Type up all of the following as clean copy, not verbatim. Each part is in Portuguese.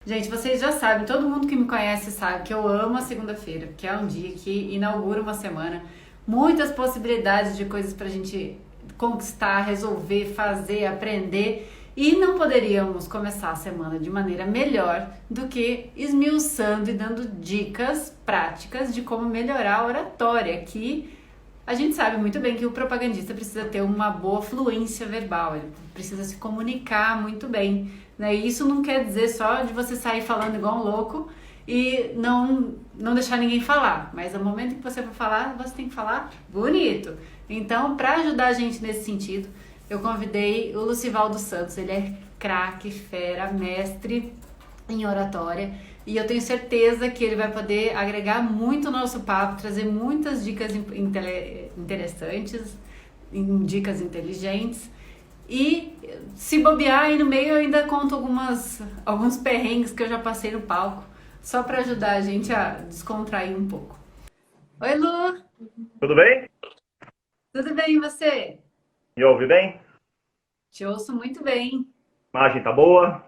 Gente, vocês já sabem, todo mundo que me conhece sabe que eu amo a segunda-feira, porque é um dia que inaugura uma semana. Muitas possibilidades de coisas pra gente conquistar, resolver, fazer, aprender. E não poderíamos começar a semana de maneira melhor do que esmiuçando e dando dicas práticas de como melhorar a oratória, que a gente sabe muito bem que o propagandista precisa ter uma boa fluência verbal, ele precisa se comunicar muito bem, né? E isso não quer dizer só de você sair falando igual um louco e não deixar ninguém falar, mas no momento que você for falar, você tem que falar bonito. Então, para ajudar a gente nesse sentido, eu convidei o Lucivaldo Santos, ele é craque, fera, mestre em oratória. E eu tenho certeza que ele vai poder agregar muito ao nosso papo, trazer muitas dicas interessantes, dicas inteligentes. E se bobear aí no meio, eu ainda conto alguns perrengues que eu já passei no palco, só para ajudar a gente a descontrair um pouco. Oi, Lu! Tudo bem? Tudo bem e você? Me ouve bem? Te ouço muito bem. Imagem tá boa?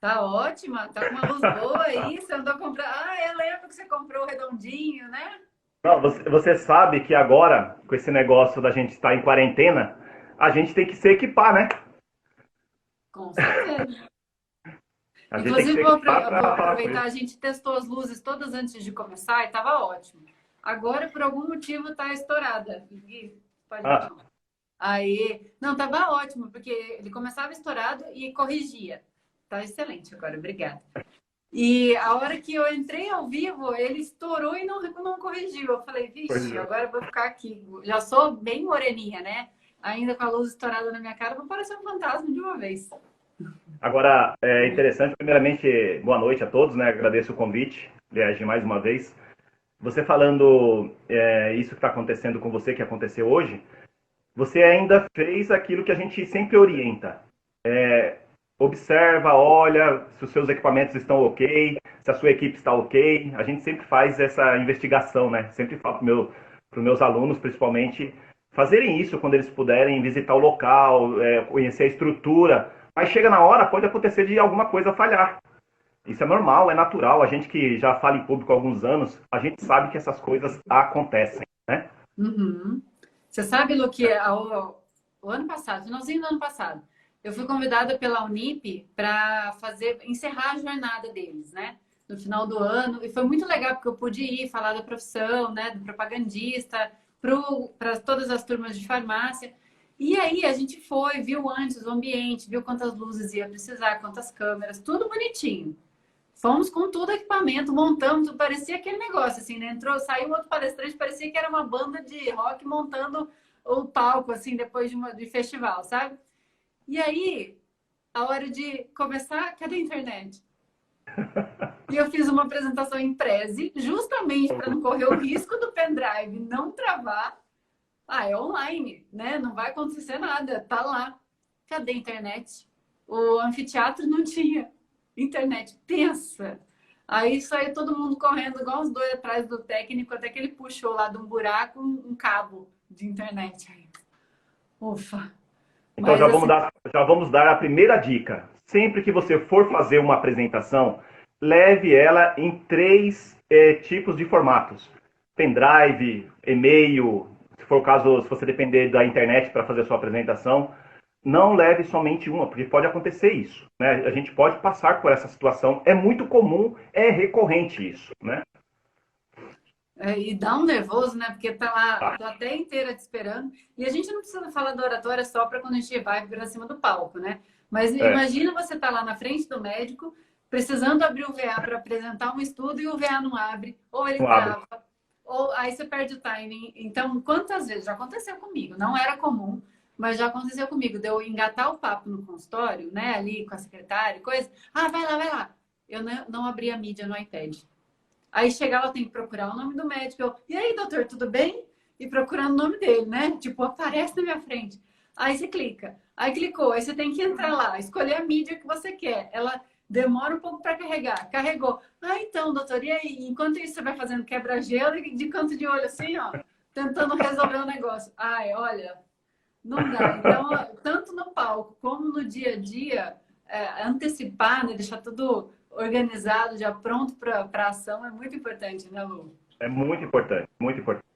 Tá ótima, tá com uma luz boa aí. Você andou comprando. Ah, eu lembro que você comprou o redondinho, né? Não, você sabe que agora, com esse negócio da gente estar em quarentena, a gente tem que se equipar, né? Com certeza. A gente tem que Inclusive, se equipar vou para falar com aproveitar, ele. a gente testou as luzes todas antes de começar e tava ótimo. Agora, por algum motivo, tá estourada. Gui, pode Ah, continuar. Aí, não, tava ótimo, porque ele começava estourado e corrigia. Tá excelente agora, obrigada. E a hora que eu entrei ao vivo, ele estourou e não corrigiu. Eu falei, pois vixe, é. agora eu vou ficar aqui. Já sou bem moreninha, né? Ainda com a luz estourada na minha cara, vou parecer um fantasma de uma vez. Agora, é interessante, primeiramente, boa noite a todos, né? Agradeço o convite, aliás, de mais uma vez. Você falando isso que está acontecendo com você, que aconteceu hoje, você ainda fez aquilo que a gente sempre orienta. Observa, olha se os seus equipamentos estão ok, se a sua equipe está ok. A gente sempre faz essa investigação, né? Sempre falo para os meus alunos, principalmente, fazerem isso quando eles puderem visitar o local, conhecer a estrutura. Mas chega na hora, pode acontecer de alguma coisa falhar. Isso é normal, é natural. A gente que já fala em público há alguns anos, a gente sabe que essas coisas acontecem, né? Uhum. Você sabe, Lu, que o ano passado, finalzinho do ano passado, eu fui convidada pela Unip para encerrar a jornada deles, né? No final do ano. E foi muito legal, porque eu pude ir falar da profissão, né? Do propagandista, para todas as turmas de farmácia. E aí a gente foi, viu antes o ambiente, viu quantas luzes ia precisar, quantas câmeras, tudo bonitinho. Fomos com todo o equipamento, montamos, tudo, parecia aquele negócio, assim, né? Entrou, saiu outro palestrante, parecia que era uma banda de rock montando o palco, assim, depois de festival, sabe? E aí, a hora de começar, cadê a internet? E eu fiz uma apresentação em Prezi, justamente para não correr o risco do pendrive não travar. Ah, é online, né? Não vai acontecer nada, tá lá. Cadê a internet? O anfiteatro não tinha internet. Pensa! Aí saiu todo mundo correndo, igual os dois atrás do técnico, até que ele puxou lá de um buraco um cabo de internet. Aí, ufa! Então Mas assim, já vamos dar a primeira dica. Sempre que você for fazer uma apresentação, leve ela em três tipos de formatos: pendrive, e-mail, se for o caso, se você depender da internet para fazer a sua apresentação, não leve somente uma, porque pode acontecer isso, né? A gente pode passar por essa situação. É muito comum, é recorrente isso, né? e dá um nervoso, né? Porque tá lá a Tá, plateia inteira te esperando. E a gente não precisa falar da oratória só para quando a gente vai para cima do palco, né? Mas é, imagina você tá lá na frente do médico, precisando abrir o VA para apresentar um estudo e o VA não abre, ou ele não abre. trava, ou aí você perde o timing. Então, quantas vezes já aconteceu comigo? Não era comum, mas já aconteceu comigo. De eu engatar o papo no consultório, né? Ali com a secretária, e coisa. Ah, vai lá, vai lá. Eu não abri a mídia no iPad. Aí chega ela tem que procurar o nome do médico. E aí, doutor, tudo bem? E procurando o nome dele, né? Tipo, aparece na minha frente. Aí você clica. Aí clicou. Aí você tem que entrar lá, escolher a mídia que você quer. Ela demora um pouco para carregar. Carregou. Ah, então, doutor, e aí? Enquanto isso, você vai fazendo quebra-gelo e de canto de olho assim, ó, tentando resolver o negócio. Ai, olha, não dá. Então, tanto no palco como no dia a dia, antecipar, né, deixar tudo organizado, já pronto para ação, é muito importante, né, Lu? É muito importante, muito importante.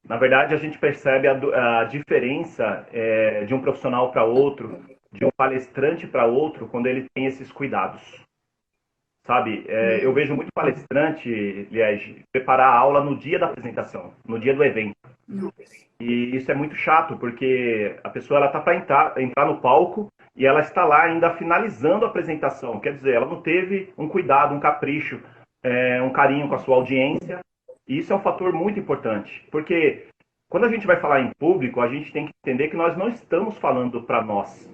Na verdade, a gente percebe a diferença de um profissional para outro, de um palestrante para outro, quando ele tem esses cuidados. Sabe, eu vejo muito palestrante, Liege, preparar a aula no dia da apresentação, no dia do evento. E isso é muito chato, porque a pessoa ela tá para entrar no palco e ela está lá ainda finalizando a apresentação. Quer dizer, ela não teve um cuidado, um capricho, um carinho com a sua audiência. E isso é um fator muito importante, porque quando a gente vai falar em público, a gente tem que entender que nós não estamos falando para nós.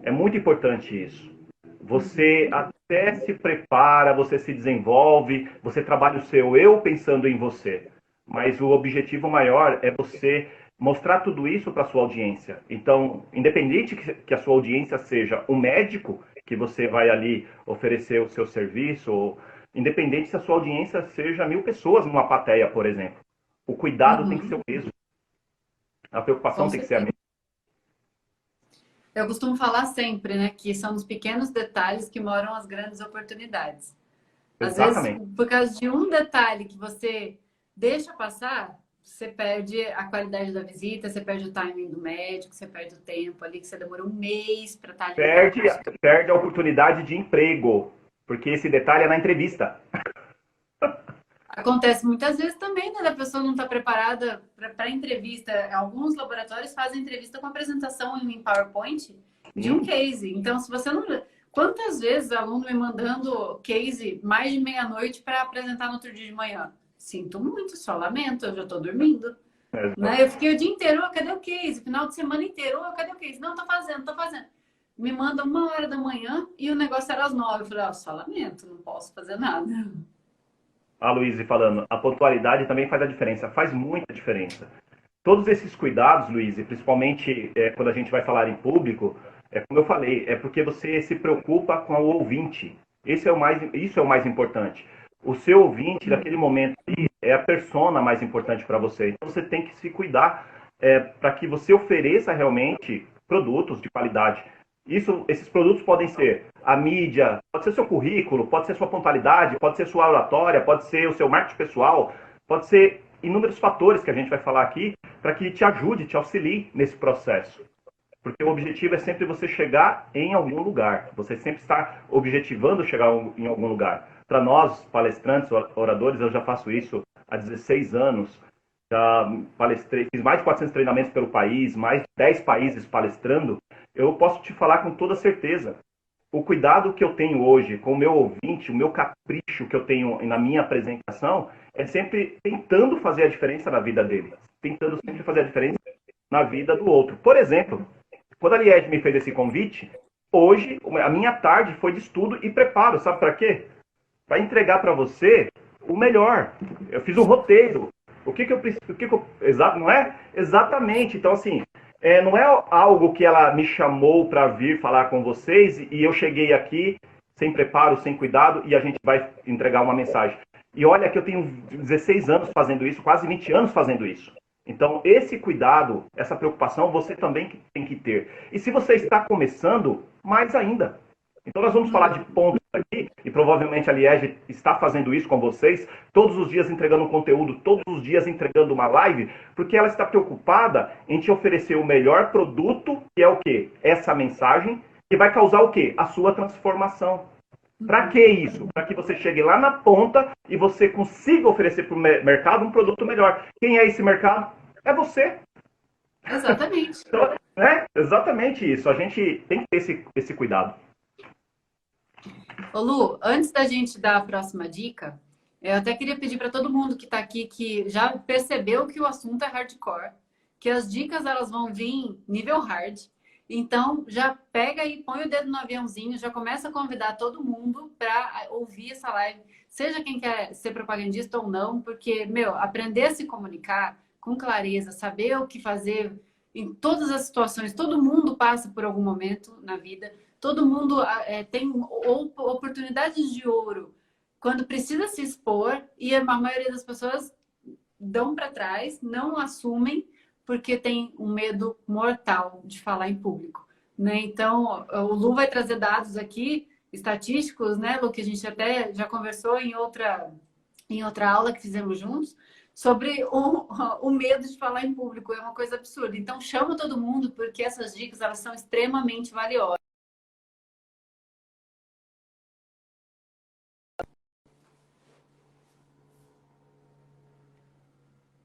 É muito importante isso. Você até se prepara, você se desenvolve, você trabalha o seu eu pensando em você. Mas o objetivo maior é você mostrar tudo isso para a sua audiência. Então, independente que a sua audiência seja um médico, que você vai ali oferecer o seu serviço, ou independente se a sua audiência seja 1.000 pessoas numa plateia, por exemplo. O cuidado tem que ser o mesmo. A preocupação Com tem que ser a certeza. mesma. Eu costumo falar sempre, né, que são nos pequenos detalhes que moram as grandes oportunidades. Às vezes, Exatamente. por causa de um detalhe que você deixa passar, você perde a qualidade da visita, você perde o timing do médico, você perde o tempo ali que você demorou um mês para estar ali naquela Perde, consulta. perde a oportunidade de emprego, porque esse detalhe é na entrevista. Acontece muitas vezes também, né? Da pessoa não estar preparada para entrevista. Alguns laboratórios fazem entrevista com apresentação em PowerPoint de um Sim, case. Então, se você não. Quantas vezes aluno me mandando case mais de meia-noite para apresentar no outro dia de manhã? Sinto muito, só lamento, eu já estou dormindo. Né? Eu fiquei o dia inteiro, oh, cadê o case? Final de semana inteiro, oh, cadê o case? Não, tô fazendo, tô fazendo. Me manda 1 hora da manhã e o negócio era às 9. Eu falei, oh, só lamento, não posso fazer nada. a Luísa falando, a pontualidade também faz a diferença, faz muita diferença. Todos esses cuidados, Luiz, e principalmente quando a gente vai falar em público, como eu falei, é porque você se preocupa com o ouvinte. Isso é o mais importante. O seu ouvinte, naquele momento ali, é a persona mais importante para você. Então você tem que se cuidar para que você ofereça realmente produtos de qualidade. Esses produtos podem ser a mídia, pode ser seu currículo, pode ser sua pontualidade, pode ser sua oratória, pode ser o seu marketing pessoal, pode ser inúmeros fatores que a gente vai falar aqui para que te ajude, te auxilie nesse processo. Porque o objetivo é sempre você chegar em algum lugar. Você sempre está objetivando chegar em algum lugar. Para nós, palestrantes, oradores, eu já faço isso há 16 anos. Já palestrei, fiz mais de 400 treinamentos pelo país, mais de 10 países palestrando. Eu posso te falar com toda certeza. O cuidado que eu tenho hoje com o meu ouvinte, o meu capricho que eu tenho na minha apresentação, é sempre tentando fazer a diferença na vida dele. Tentando sempre fazer a diferença na vida do outro. Por exemplo, quando a Liege me fez esse convite, hoje a minha tarde foi de estudo e preparo. Sabe para quê? Para entregar para você o melhor. Eu fiz um roteiro. O que eu preciso? Exato, não é? Exatamente. Então, assim, não é algo que ela me chamou para vir falar com vocês e eu cheguei aqui sem preparo, sem cuidado e a gente vai entregar uma mensagem. E olha que eu tenho 16 anos fazendo isso, quase 20 anos fazendo isso. Então, esse cuidado, essa preocupação, você também tem que ter. E se você está começando, mais ainda. Então, nós vamos falar de pontos aqui, e provavelmente a Liege está fazendo isso com vocês, todos os dias entregando um conteúdo, todos os dias entregando uma live, porque ela está preocupada em te oferecer o melhor produto, que é o quê? Essa mensagem, que vai causar o quê? A sua transformação. Para que isso? Para que você chegue lá na ponta e você consiga oferecer para o mercado um produto melhor. Quem é esse mercado? É você. Exatamente. Então, exatamente isso. A gente tem que ter esse cuidado. Ô Lu, antes da gente dar a próxima dica, eu até queria pedir para todo mundo que está aqui que já percebeu que o assunto é hardcore, que as dicas elas vão vir nível hard. Então, já pega aí, põe o dedo no aviãozinho, já começa a convidar todo mundo para ouvir essa live, seja quem quer ser propagandista ou não, porque, meu, aprender a se comunicar com clareza, saber o que fazer em todas as situações, todo mundo passa por algum momento na vida, todo mundo tem oportunidades de ouro quando precisa se expor e a maioria das pessoas dão para trás, não assumem porque tem um medo mortal de falar em público, né? Então, o Lu vai trazer dados aqui estatísticos, né, Lu, que a gente até já conversou em outra aula que fizemos juntos, sobre o medo de falar em público. É uma coisa absurda. Então, chama todo mundo, porque essas dicas, elas são extremamente valiosas.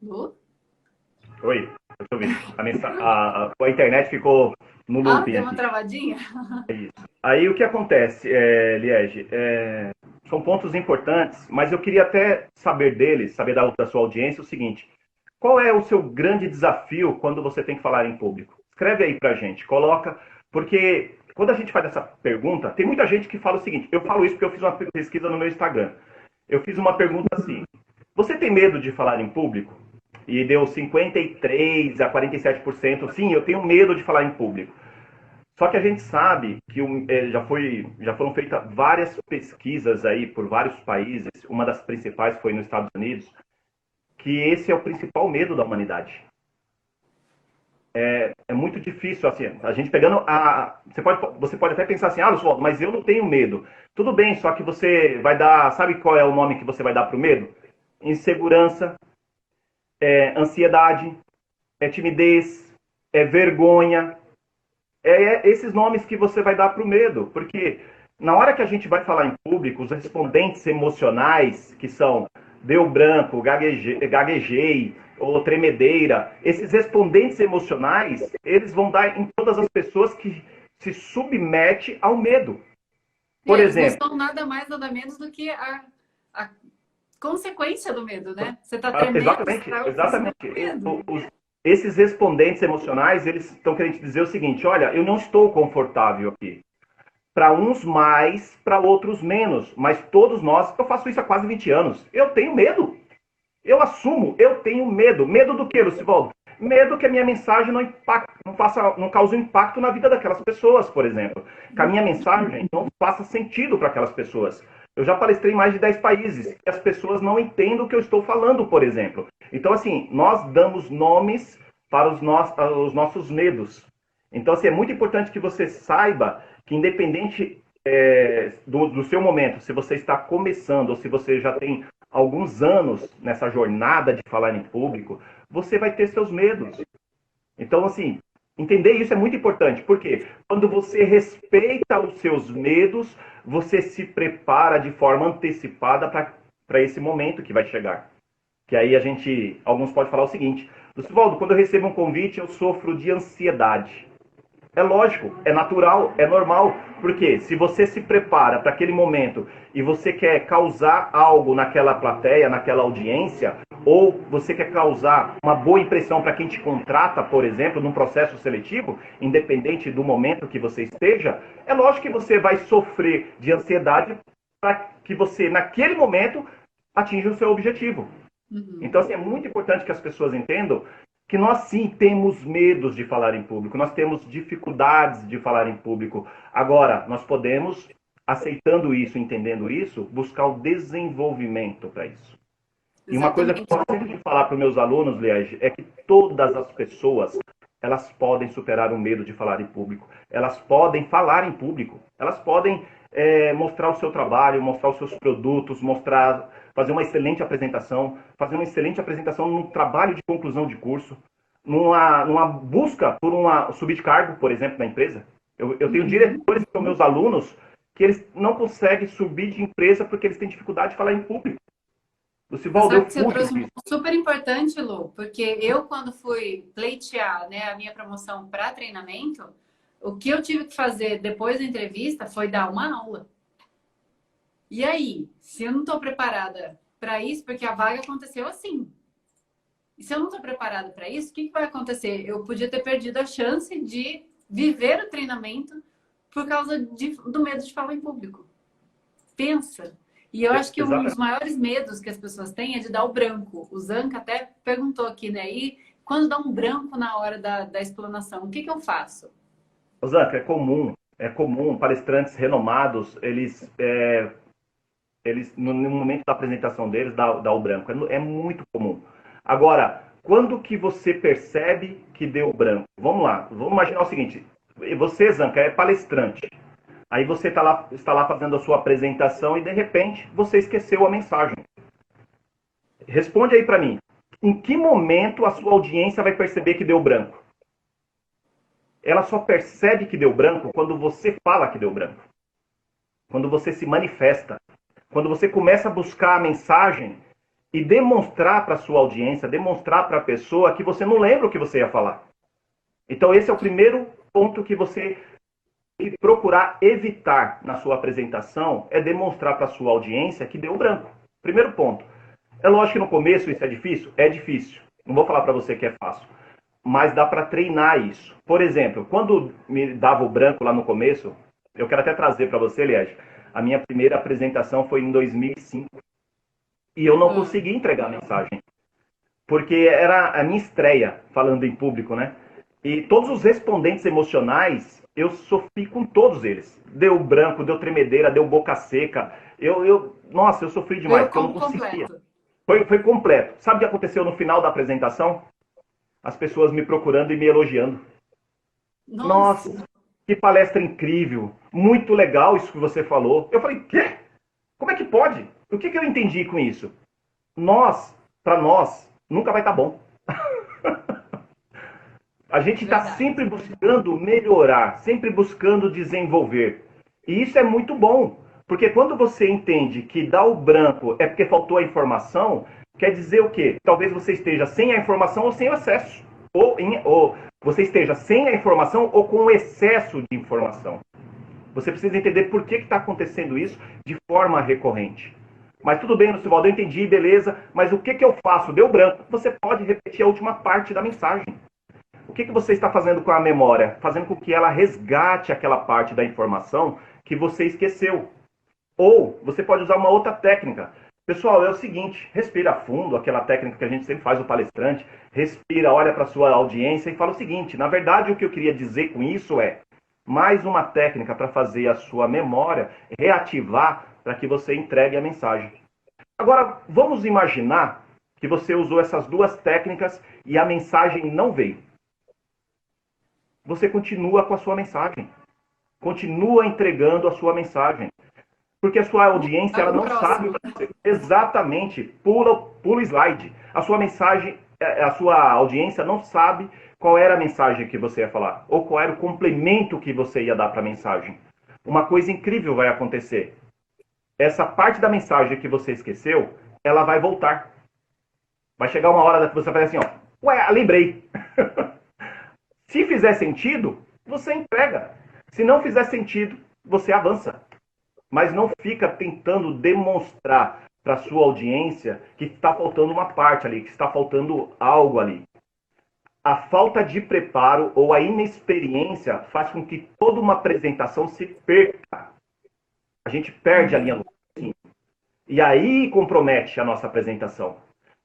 Lu? Oi, eu tô ouvindo. A internet ficou no Ah, looping deu uma aqui. travadinha? Aí o que acontece, Liege, são pontos importantes, mas eu queria até saber deles, saber da sua audiência o seguinte: qual é o seu grande desafio quando você tem que falar em público? Escreve aí pra gente, coloca, porque quando a gente faz essa pergunta, tem muita gente que fala o seguinte, eu falo isso porque eu fiz uma pesquisa no meu Instagram. Eu fiz uma pergunta assim: você tem medo de falar em público? E deu 53 a 47%. Sim, eu tenho medo de falar em público. Só que a gente sabe que já foram feitas várias pesquisas aí por vários países, uma das principais foi nos Estados Unidos, que esse é o principal medo da humanidade. É muito difícil, assim, a gente pegando você pode até pensar assim, Lucivaldo, mas eu não tenho medo. Tudo bem, só que você vai dar, sabe qual é o nome que você vai dar para o medo? Insegurança, ansiedade, timidez, vergonha, esses nomes que você vai dar para o medo, porque na hora que a gente vai falar em público, os respondentes emocionais, que são deu branco, gaguejei ou tremedeira, esses respondentes emocionais, eles vão dar em todas as pessoas que se submete ao medo. Por Eles não exemplo, são nada mais, nada menos do que a consequência do medo, né? Você está tremendo, você exatamente, está exatamente. com medo. Esses respondentes emocionais, eles estão querendo dizer o seguinte: olha, eu não estou confortável aqui. Para uns mais, para outros menos. Mas todos nós, eu faço isso há quase 20 anos. Eu tenho medo. Eu assumo, eu tenho medo. Medo do que, Lucivaldo? Medo que a minha mensagem não cause um impacto na vida daquelas pessoas, por exemplo. Que a minha mensagem não faça sentido para aquelas pessoas. Eu já palestrei em mais de 10 países e as pessoas não entendem o que eu estou falando, por exemplo. Então, assim, nós damos nomes para os nossos medos. Então, assim, é muito importante que você saiba que, independente do seu momento, se você está começando ou se você já tem alguns anos nessa jornada de falar em público, você vai ter seus medos. Então, assim, entender isso é muito importante. Por quê? Quando você respeita os seus medos, você se prepara de forma antecipada para esse momento que vai chegar. Que aí alguns podem falar o seguinte: Lucivaldo, quando eu recebo um convite, eu sofro de ansiedade. É lógico, é natural, é normal, porque se você se prepara para aquele momento e você quer causar algo naquela plateia, naquela audiência, ou você quer causar uma boa impressão para quem te contrata, por exemplo, num processo seletivo, independente do momento que você esteja, é lógico que você vai sofrer de ansiedade para que você, naquele momento, atinja o seu objetivo. Então, assim, é muito importante que as pessoas entendam que nós sim temos medos de falar em público, nós temos dificuldades de falar em público. Agora, nós podemos, aceitando isso, entendendo isso, buscar o desenvolvimento para isso. E uma coisa que eu gosto sempre de falar para os meus alunos, Liege, é que todas as pessoas, elas podem superar o medo de falar em público. Elas podem falar em público. Elas podem mostrar o seu trabalho, mostrar os seus produtos, fazer uma excelente apresentação, fazer uma excelente apresentação num trabalho de conclusão de curso, numa busca por subir de cargo, por exemplo, na empresa. Eu tenho diretores que são meus alunos que eles não conseguem subir de empresa porque eles têm dificuldade de falar em público. Lucivaldo, eu Você fujo trouxe um disso. ponto super importante, Lu, porque eu, quando fui pleitear, né, a minha promoção para treinamento, o que eu tive que fazer depois da entrevista foi dar uma aula. E aí, se eu não estou preparada para isso, porque a vaga aconteceu assim. E se eu não estou preparada para isso, o que vai acontecer? Eu podia ter perdido a chance de viver o treinamento por causa do medo de falar em público. Pensa. E eu acho que um dos Exatamente. maiores medos que as pessoas têm é de dar o branco. O Zanca até perguntou aqui, né? E quando dá um branco na hora da explanação, o que eu faço? Zanca, é comum palestrantes renomados, eles no momento da apresentação deles, dá o branco. É muito comum. Agora, quando que você percebe que deu branco? Vamos lá, vamos imaginar o seguinte: você, Zanca, é palestrante. Aí você está lá fazendo a sua apresentação e de repente você esqueceu a mensagem. Responde aí para mim. Em que momento a sua audiência vai perceber que deu branco? Ela só percebe que deu branco quando você fala que deu branco. Quando você se manifesta. Quando você começa a buscar a mensagem e demonstrar para a sua audiência, demonstrar para a pessoa que você não lembra o que você ia falar. Então esse é o primeiro ponto que você procurar evitar na sua apresentação, é demonstrar para a sua audiência que deu branco. Primeiro ponto. É lógico que no começo isso é difícil? É difícil. Não vou falar para você que é fácil. Mas dá para treinar isso. Por exemplo, quando me dava o branco lá no começo, eu quero até trazer para você, Liege, a minha primeira apresentação foi em 2005. E eu não consegui entregar a mensagem. Porque era a minha estreia, falando em público, né? E todos os respondentes emocionais, eu sofri com todos eles. Deu branco, deu tremedeira, deu boca seca. Nossa, eu sofri demais, porque eu não conseguia. Foi completo. Sabe o que aconteceu no final da apresentação? As pessoas me procurando e me elogiando. Nossa, que palestra incrível. Muito legal isso que você falou. Eu falei, quê? Como é que pode? O que eu entendi com isso? Para nós, nunca vai estar bom. A gente está sempre buscando melhorar, sempre buscando desenvolver. E isso é muito bom. Porque quando você entende que dar o branco é porque faltou a informação, quer dizer o quê? Talvez você esteja sem a informação ou sem o excesso. Ou você esteja sem a informação ou com excesso de informação. Você precisa entender por que está acontecendo isso de forma recorrente. Mas tudo bem, Lucivaldo, eu entendi, beleza. Mas o que eu faço? Deu branco. Você pode repetir a última parte da mensagem. O que você está fazendo com a memória? Fazendo com que ela resgate aquela parte da informação que você esqueceu. Ou você pode usar uma outra técnica. Pessoal, é o seguinte, respira fundo, aquela técnica que a gente sempre faz o palestrante, respira, olha para a sua audiência e fala o seguinte, na verdade o que eu queria dizer com isso é mais uma técnica para fazer a sua memória reativar para que você entregue a mensagem. Agora, vamos imaginar que você usou essas duas técnicas e a mensagem não veio. Você continua com a sua mensagem. Continua entregando a sua mensagem. Porque a sua audiência ela não sabe exatamente. Pula o slide. A sua mensagem, a sua audiência não sabe qual era a mensagem que você ia falar. Ou qual era o complemento que você ia dar para a mensagem. Uma coisa incrível vai acontecer. Essa parte da mensagem que você esqueceu, ela vai voltar. Vai chegar uma hora que você vai dizer assim, ó, ué, lembrei. Se fizer sentido, você entrega. Se não fizer sentido, você avança. Mas não fica tentando demonstrar para a sua audiência que está faltando uma parte ali, que está faltando algo ali. A falta de preparo ou a inexperiência faz com que toda uma apresentação se perca. A gente perde a linha do raciocínio. E aí compromete a nossa apresentação.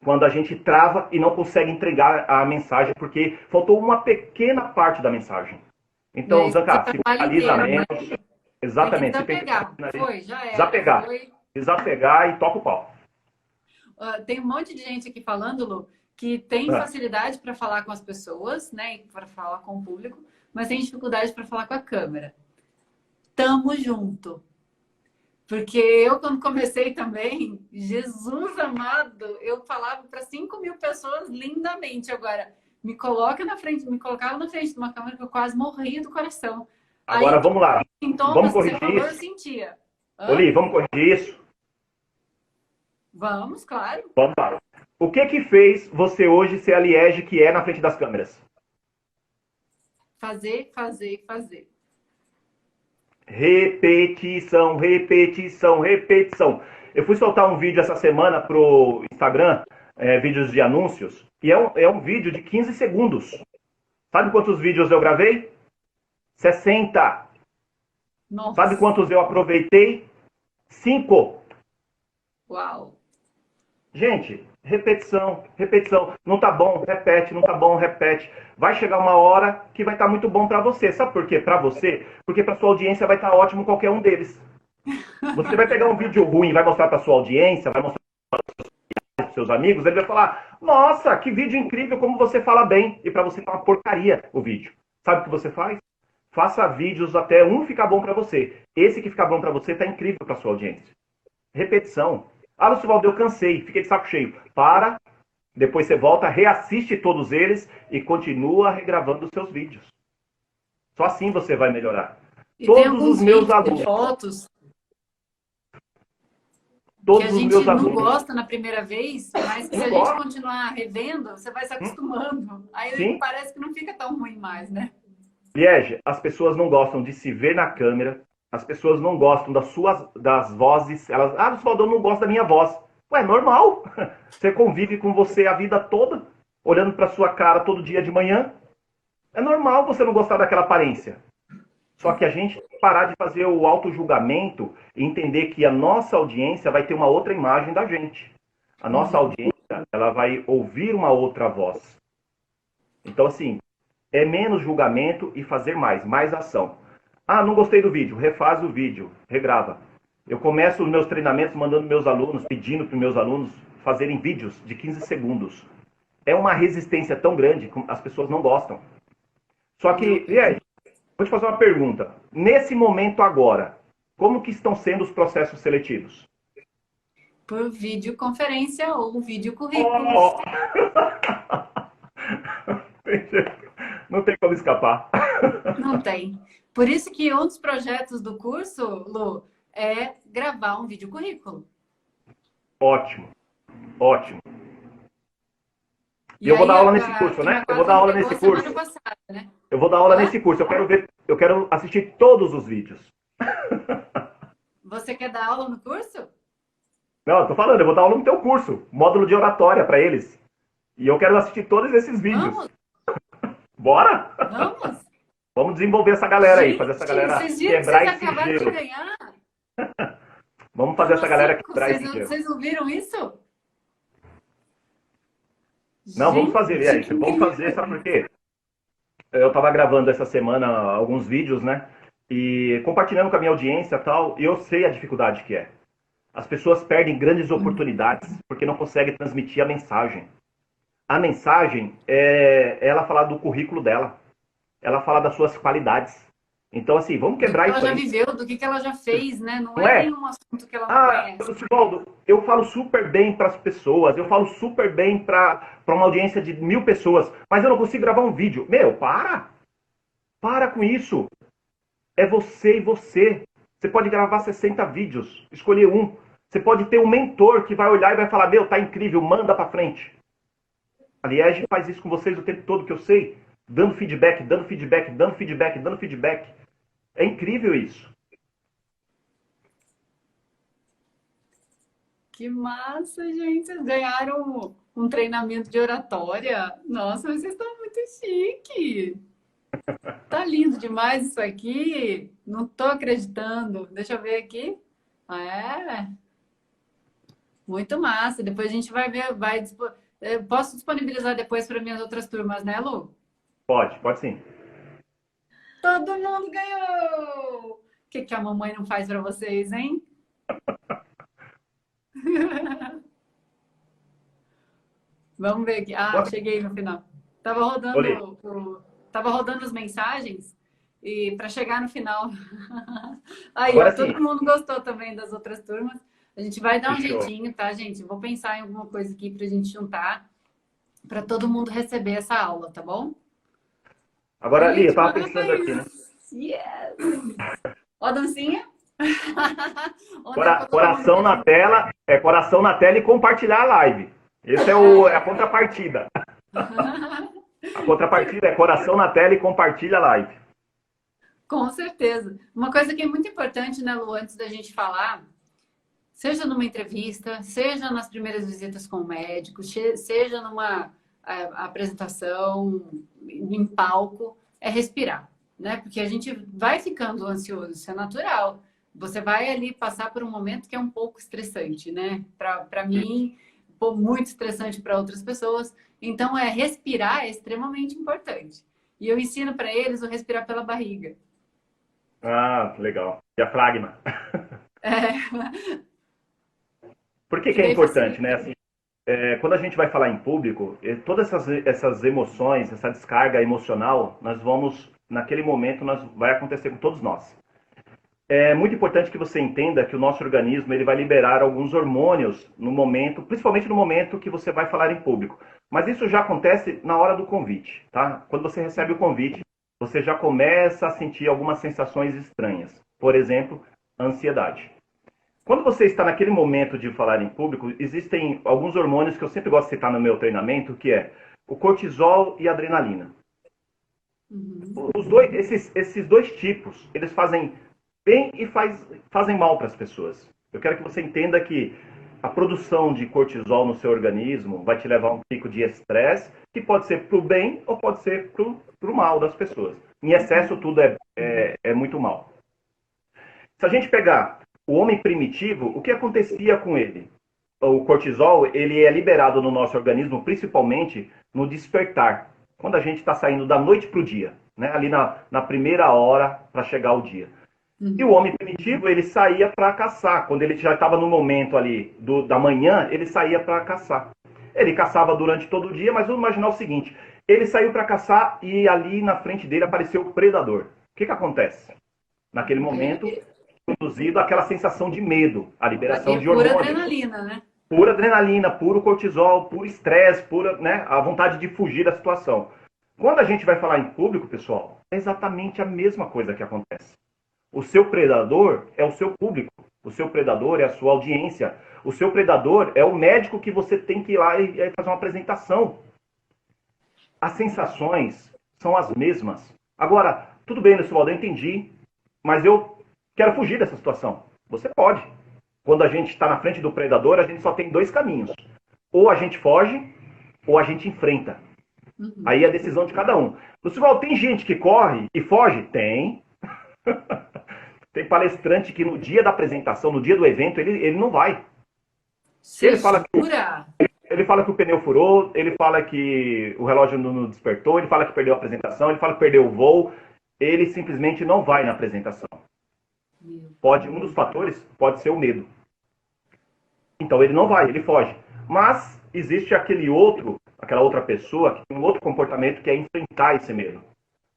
Quando a gente trava e não consegue entregar a mensagem porque faltou uma pequena parte da mensagem. Então, Zanca, se finaliza menos. Exatamente. Tem que desapegar. Foi, já era. Desapegar. Desapegar e toca o pau. Tem um monte de gente aqui falando, Lu, que tem facilidade para falar com as pessoas, né? Para falar com o público, mas tem dificuldade para falar com a câmera. Tamo junto. Porque eu, quando comecei também, Jesus amado, eu falava para 5.000 pessoas lindamente. Agora, me colocava na frente de uma câmera que eu quase morria do coração. Agora, vamos lá. Vamos corrigir isso. Eu sentia. Oli, vamos corrigir isso? Vamos, claro. Vamos lá. O que fez você hoje ser a Liege que é na frente das câmeras? Fazer. Repetição, repetição, repetição. Eu fui soltar um vídeo essa semana pro Instagram, vídeos de anúncios, e é um vídeo de 15 segundos. Sabe quantos vídeos eu gravei? 60. Nossa. Sabe quantos eu aproveitei? 5. Uau. Gente, repetição, repetição. Não tá bom, repete, não tá bom, repete. Vai chegar uma hora que vai estar muito bom para você. Sabe por quê? Para você? Porque para sua audiência vai estar ótimo qualquer um deles. Você vai pegar um vídeo ruim, vai mostrar para sua audiência, vai mostrar para seus amigos, ele vai falar: "Nossa, que vídeo incrível, como você fala bem". E para você tá uma porcaria o vídeo. Sabe o que você faz? Faça vídeos até um ficar bom para você Esse que fica bom para você está incrível para sua audiência. Repetição. Ah, Lucivaldo, eu cansei, fiquei de saco cheio. Para, depois você volta, reassiste todos eles e continua regravando os seus vídeos. Só assim você vai melhorar. E tem Todos os alguns meus vídeos de alunos, fotos que a todos os gente meus não alunos, gosta na primeira vez, mas que se não a gente gostam. continuar revendo, você vai se acostumando. Aí Sim, parece que não fica tão ruim mais, né? Liege, as pessoas não gostam de se ver na câmera, as pessoas não gostam das vozes, elas, ah, Lucivaldo, eu não gosto da minha voz. Ué, normal. Você convive com você a vida toda, olhando para sua cara todo dia de manhã. É normal você não gostar daquela aparência. Só que a gente tem que parar de fazer o auto-julgamento e entender que a nossa audiência vai ter uma outra imagem da gente. A nossa audiência, ela vai ouvir uma outra voz. Então, assim, é menos julgamento e fazer mais ação. Ah, não gostei do vídeo, refaz o vídeo, regrava. Eu começo os meus treinamentos mandando meus alunos, pedindo para os meus alunos fazerem vídeos de 15 segundos. É uma resistência tão grande que as pessoas não gostam. Só que, e aí, vou te fazer uma pergunta. Nesse momento agora, como que estão sendo os processos seletivos? Por videoconferência ou videocurrículos. Oh! Não tem como escapar. Não tem. Por isso que um dos projetos do curso, Lu, é gravar um videocurrículo. Ótimo, ótimo. E E eu vou dar aí aula nesse curso, a né? Eu Kimacó vou dar aula entregou nesse semana curso. passada, né? Eu vou dar aula Hã? nesse curso. Eu quero assistir todos os vídeos. Você quer dar aula no curso? Não, eu tô falando, eu vou dar aula no teu curso, módulo de oratória para eles. E eu quero assistir todos esses vídeos. Vamos? Bora? Vamos? Vamos desenvolver essa galera aí, fazer essa Gente, galera vocês viram que quebrar vocês esse acabaram de gelo. ganhar? Vamos fazer essa Turma galera 5? quebrar esse gelo. Vocês não viram isso? Não, vamos fazer, e Gente, aí? que Vamos fazer, incrível! sabe por quê? Eu tava gravando essa semana alguns vídeos, né? E compartilhando com a minha audiência e tal, e eu sei a dificuldade que é. As pessoas perdem grandes oportunidades porque não conseguem transmitir a mensagem. A mensagem é ela falar do currículo dela, ela falar das suas qualidades. Então, assim, vamos Do que quebrar ela isso já aí, viveu, do que ela já fez, né? Não não é é? nenhum assunto que ela não Ah, conhece. Sivaldo, eu falo super bem para as pessoas, eu falo super bem para uma audiência de 1000 pessoas, mas eu não consigo gravar um vídeo. Meu, para! Para com isso! É você e você. Você pode gravar 60 vídeos, escolher um. Você pode ter um mentor que vai olhar e vai falar, meu, tá incrível, manda para frente. A Liege faz isso com vocês o tempo todo, que eu sei. Dando feedback, dando feedback, dando feedback, dando feedback. É incrível isso. Que massa, gente! Vocês ganharam um treinamento de oratória. Nossa, mas vocês estão muito chique. Tá lindo demais isso aqui. Não tô acreditando. Deixa eu ver aqui. É, muito massa. Depois a gente vai ver, eu posso disponibilizar depois para minhas outras turmas, né, Lu? Pode sim. Todo mundo ganhou! O que que a mamãe não faz para vocês, hein? Vamos ver aqui. Ah, Agora, cheguei no final. Tava olha, rodando, tava rodando as mensagens e para chegar no final. Aí, ó, agora sim. todo mundo gostou também das outras turmas. A gente vai dar um Fechou. jeitinho, tá, gente? Vou pensar em alguma coisa aqui pra gente juntar para todo mundo receber essa aula, tá bom? Agora, ali, eu Gente, tava pensando aqui, né? parabéns! Yes! Ó, a dancinha? Onde é que todo mundo Coração na tela, coração na tela e compartilhar a live. Esse é a contrapartida. A contrapartida é coração na tela e compartilha a live. Com certeza. Uma coisa que é muito importante, né, Lu, antes da gente falar, seja numa entrevista, seja nas primeiras visitas com o médico, seja numa apresentação em palco, é respirar, né? Porque a gente vai ficando ansioso, isso é natural. Você vai ali passar por um momento que é um pouco estressante, né? Para mim, muito estressante para outras pessoas. Então, respirar é extremamente importante. E eu ensino para eles o respirar pela barriga. Ah, legal. Diafragma. É, Por que que que é daí importante, facilita. né? Assim, quando a gente vai falar em público, todas essas emoções, essa descarga emocional, nós vamos, naquele momento, vai acontecer com todos nós. É muito importante que você entenda que o nosso organismo ele vai liberar alguns hormônios no momento, principalmente no momento que você vai falar em público. Mas isso já acontece na hora do convite, tá? Quando você recebe o convite, você já começa a sentir algumas sensações estranhas. Por exemplo, ansiedade. Quando você está naquele momento de falar em público, existem alguns hormônios que eu sempre gosto de citar no meu treinamento, que é o cortisol e a adrenalina. Uhum. Esses dois tipos, eles fazem bem e fazem mal para as pessoas. Eu quero que você entenda que a produção de cortisol no seu organismo vai te levar a um pico de estresse, que pode ser para o bem ou pode ser para o mal das pessoas. Em excesso, tudo é muito mal. Se a gente pegar o homem primitivo, o que acontecia com ele? O cortisol, ele é liberado no nosso organismo, principalmente no despertar, quando a gente está saindo da noite para o dia, né? Ali na primeira hora para chegar ao dia. E o homem primitivo, ele saía para caçar. Quando ele já estava no momento ali da manhã, ele saía para caçar. Ele caçava durante todo o dia, mas vamos imaginar o seguinte, ele saiu para caçar e ali na frente dele apareceu o predador. O que acontece? Naquele momento, produzido aquela sensação de medo, a E liberação é de pura hormônios. adrenalina, né? Pura adrenalina, puro cortisol, puro estresse, pura, né, a vontade de fugir da situação. Quando a gente vai falar em público, pessoal, é exatamente a mesma coisa que acontece. O seu predador é o seu público. O seu predador é a sua audiência. O seu predador é o médico que você tem que ir lá e fazer uma apresentação. As sensações são as mesmas. Agora, tudo bem, Lucivaldo, eu entendi, mas eu quero fugir dessa situação. Você pode. Quando a gente está na frente do predador, a gente só tem dois caminhos. Ou a gente foge, ou a gente enfrenta. Aí é a decisão de cada um. Lucivaldo, tem gente que corre e foge? Tem. Tem palestrante que no dia da apresentação, no dia do evento, ele não vai. Você jura? Ele fala que o pneu furou, ele fala que o relógio não despertou, ele fala que perdeu a apresentação, ele fala que perdeu o voo. Ele simplesmente não vai na apresentação. Um dos fatores pode ser o medo. Então ele não vai, ele foge. Mas existe aquela outra pessoa que tem um outro comportamento que é enfrentar esse medo.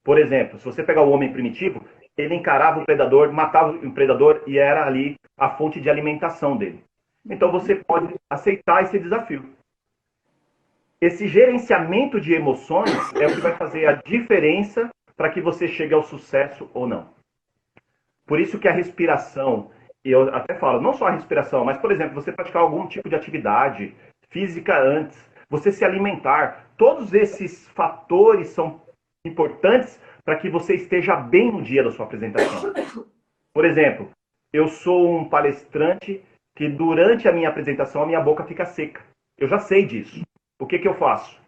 Por exemplo, se você pegar o homem primitivo, ele encarava o predador, matava o predador e era ali a fonte de alimentação dele. Então você pode aceitar esse desafio. Esse gerenciamento de emoções é o que vai fazer a diferença para que você chegue ao sucesso ou não. Por isso que a respiração, e eu até falo, não só a respiração, mas, por exemplo, você praticar algum tipo de atividade física antes, você se alimentar, todos esses fatores são importantes para que você esteja bem no dia da sua apresentação. Por exemplo, eu sou um palestrante que durante a minha apresentação a minha boca fica seca. Eu já sei disso. O que eu faço?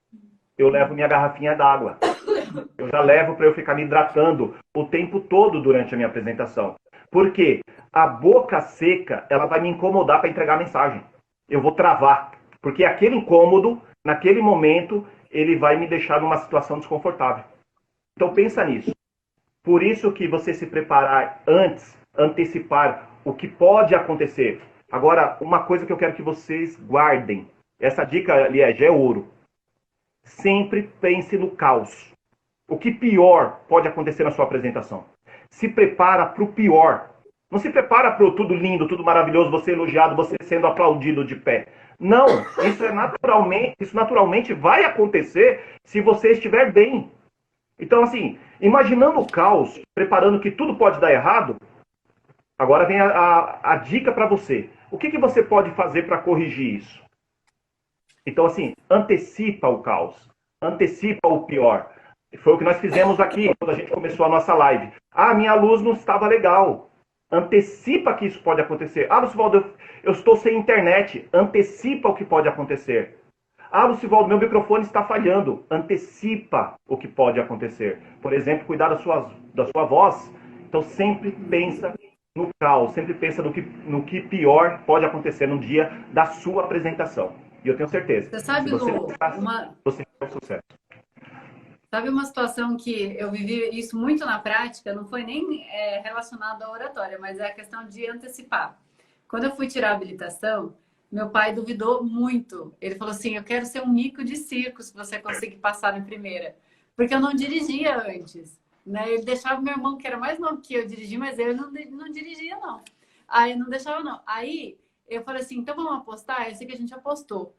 Eu levo minha garrafinha d'água. Eu já levo para eu ficar me hidratando o tempo todo durante a minha apresentação. Por quê? A boca seca, ela vai me incomodar para entregar a mensagem. Eu vou travar. Porque aquele incômodo, naquele momento, ele vai me deixar numa situação desconfortável. Então pensa nisso. Por isso que você se preparar antes, antecipar o que pode acontecer. Agora, uma coisa que eu quero que vocês guardem. Essa dica, aliás, é ouro. Sempre pense no caos. O que pior pode acontecer na sua apresentação? Se prepara para o pior. Não se prepara para o tudo lindo, tudo maravilhoso, você elogiado, você sendo aplaudido de pé. Não, isso naturalmente vai acontecer se você estiver bem. Então, assim, imaginando o caos, preparando que tudo pode dar errado, agora vem a dica para você. O que você pode fazer para corrigir isso? Então, assim, antecipa o caos, antecipa o pior. Foi o que nós fizemos aqui, quando a gente começou a nossa live. Ah, minha luz não estava legal. Antecipa que isso pode acontecer. Ah, Lucivaldo, eu estou sem internet. Antecipa o que pode acontecer. Ah, Lucivaldo, meu microfone está falhando. Antecipa o que pode acontecer. Por exemplo, cuidar da sua voz. Então, sempre pensa no caos, sempre pensa no que pior pode acontecer no dia da sua apresentação. E eu tenho certeza. Você sabe, Lu, você tem sucesso. Sabe uma situação que eu vivi isso muito na prática, não foi nem relacionado à oratória, mas é a questão de antecipar. Quando eu fui tirar a habilitação, meu pai duvidou muito. Ele falou assim, eu quero ser um mico de circo se você conseguir passar em primeira. Porque eu não dirigia antes. né? Ele deixava meu irmão, que era mais novo que eu, dirigir, mas eu não dirigia, não. Aí não deixava, não. Aí eu falei assim, então vamos apostar? Eu sei que a gente apostou.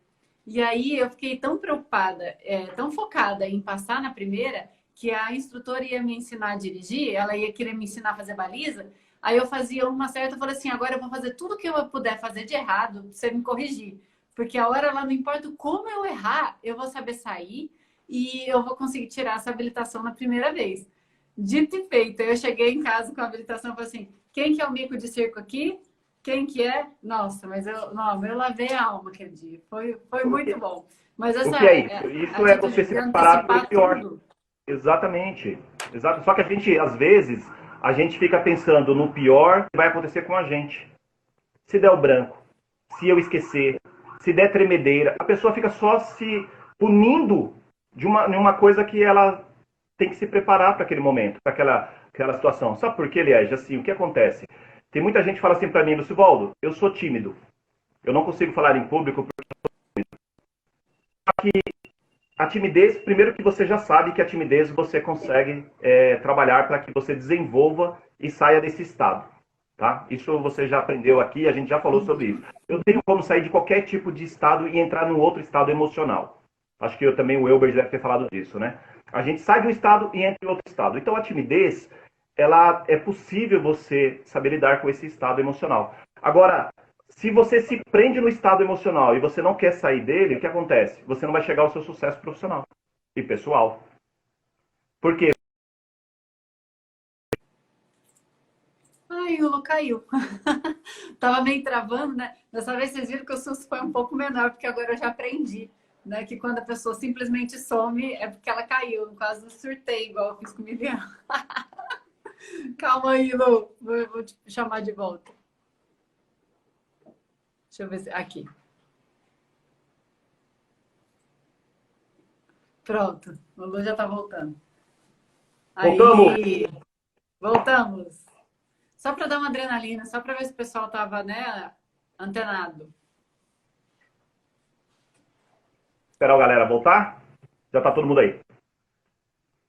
E aí eu fiquei tão preocupada, tão focada em passar na primeira, que a instrutora ia me ensinar a dirigir, ela ia querer me ensinar a fazer baliza. Aí eu fazia uma certa, eu falei assim, agora eu vou fazer tudo que eu puder fazer de errado, pra você me corrigir. Porque a hora lá, não importa como eu errar, eu vou saber sair e eu vou conseguir tirar essa habilitação na primeira vez. Dito e feito, eu cheguei em casa com a habilitação e falei assim, quem que é o mico de circo aqui? Quem que é? Nossa, mas eu lavei a alma aquele dia. Foi muito bom. Mas O essa que é isso? Isso é você atitude se de preparar para o antecipar pior. tudo. Exatamente. Exato. Só que a gente, às vezes, a gente fica pensando no pior que vai acontecer com a gente. Se der o branco, se eu esquecer, se der tremedeira, a pessoa fica só se punindo de uma coisa que ela tem que se preparar para aquele momento, para aquela situação. Sabe por quê, Liege? Assim, o que acontece? Tem muita gente que fala assim para mim, Lucivaldo, eu sou tímido. Eu não consigo falar em público. A timidez, primeiro que você já sabe que a timidez você consegue trabalhar para que você desenvolva e saia desse estado. Tá? Isso você já aprendeu aqui, a gente já falou sobre isso. Eu tenho como sair de qualquer tipo de estado e entrar num outro estado emocional. Acho que eu também, o Elber deve ter falado disso, né? A gente sai de um estado e entra em outro estado. Então a timidez, ela é possível você saber lidar com esse estado emocional. Agora, se você se prende no estado emocional e você não quer sair dele, o que acontece? Você não vai chegar ao seu sucesso profissional e pessoal. Por quê? Ai, o Lu caiu. Tava meio travando, né? Dessa vez vocês viram que o susto foi um pouco menor, porque agora eu já aprendi, né? Que quando a pessoa simplesmente some, é porque ela caiu. Eu quase surtei, igual eu fiz com o Miliano. Calma aí, Lu. Vou te chamar de volta. Deixa eu ver se. Aqui. Pronto. O Lu já tá voltando. Voltamos! Aí, voltamos. Só para dar uma adrenalina, só para ver se o pessoal tava, né, antenado. Esperar a galera voltar? Já tá todo mundo aí.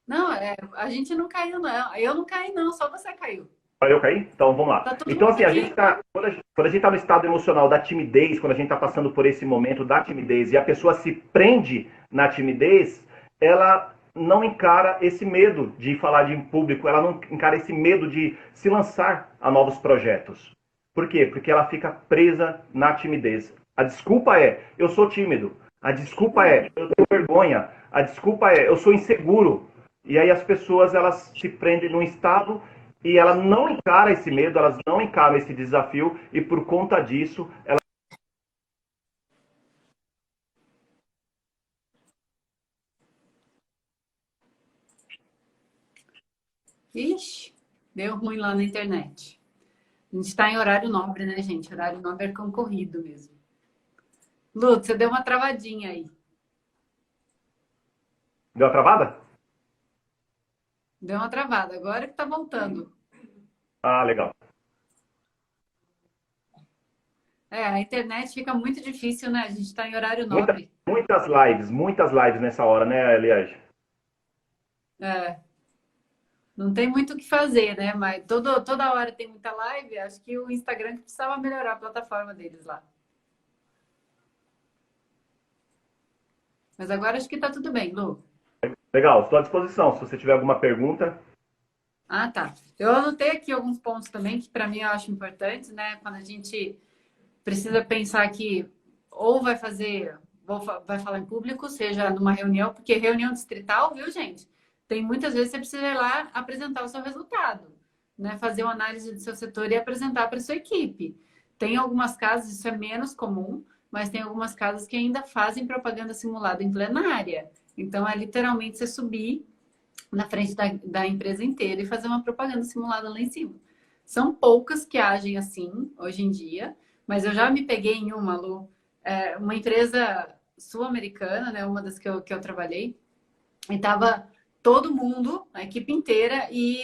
Não, a gente não caiu, não. Eu não caí, não. Só você caiu. Para eu cair? Então vamos lá. Tá todo Então, mundo assim, aqui. quando a gente está no estado emocional da timidez, quando a gente está passando por esse momento da timidez e a pessoa se prende na timidez, ela não encara esse medo de falar em público, ela não encara esse medo de se lançar a novos projetos. Por quê? Porque ela fica presa na timidez. A desculpa é, eu sou tímido. A desculpa é, eu tenho vergonha. A desculpa é, eu sou inseguro. E aí as pessoas, elas se prendem num estado e ela não encara esse medo, elas não encaram esse desafio e por conta disso, ela... Ixi, deu ruim lá na internet. A gente está em horário nobre, né, gente? Horário nobre é concorrido mesmo. Lu, você deu uma travadinha aí. Deu uma travada? Deu uma travada. Agora que tá voltando. Ah, legal. A internet fica muito difícil, né? A gente está em horário Muita, nobre. muitas lives nessa hora, né, Elias? É, não tem muito o que fazer, né? Mas toda hora tem muita live. Acho que o Instagram que precisava melhorar a plataforma deles lá. Mas agora acho que tá tudo bem, Lu. Legal, estou à disposição. Se você tiver alguma pergunta. Ah, tá. Eu anotei aqui alguns pontos também que para mim eu acho importantes, né? Quando a gente precisa pensar que ou vai fazer, vai falar em público, seja numa reunião, porque reunião distrital, viu, gente? Tem muitas vezes você precisa ir lá apresentar o seu resultado, né? Fazer uma análise do seu setor e apresentar para sua equipe. Tem algumas casas, isso é menos comum, mas tem algumas casas que ainda fazem propaganda simulada em plenária. Então, é literalmente você subir na frente da empresa inteira e fazer uma propaganda simulada lá em cima. São poucas que agem assim hoje em dia, mas eu já me peguei em uma, Lu, uma empresa sul-americana, né, uma das que eu trabalhei, e tava todo mundo, a equipe inteira e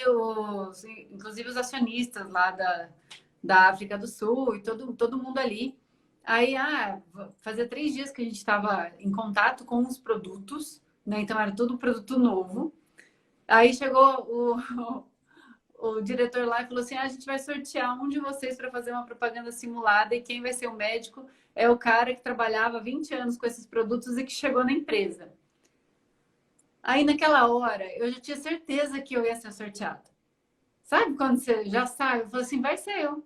inclusive os acionistas lá da África do Sul e todo mundo ali. Aí, fazia 3 dias que a gente estava em contato com os produtos, né? Então era tudo produto novo. Aí chegou o diretor lá e falou assim: ah, a gente vai sortear um de vocês para fazer uma propaganda simulada e quem vai ser o médico é o cara que trabalhava 20 anos com esses produtos e que chegou na empresa. Aí naquela hora eu já tinha certeza que eu ia ser sorteada. Sabe quando você já sabe? Eu falei assim: vai ser eu.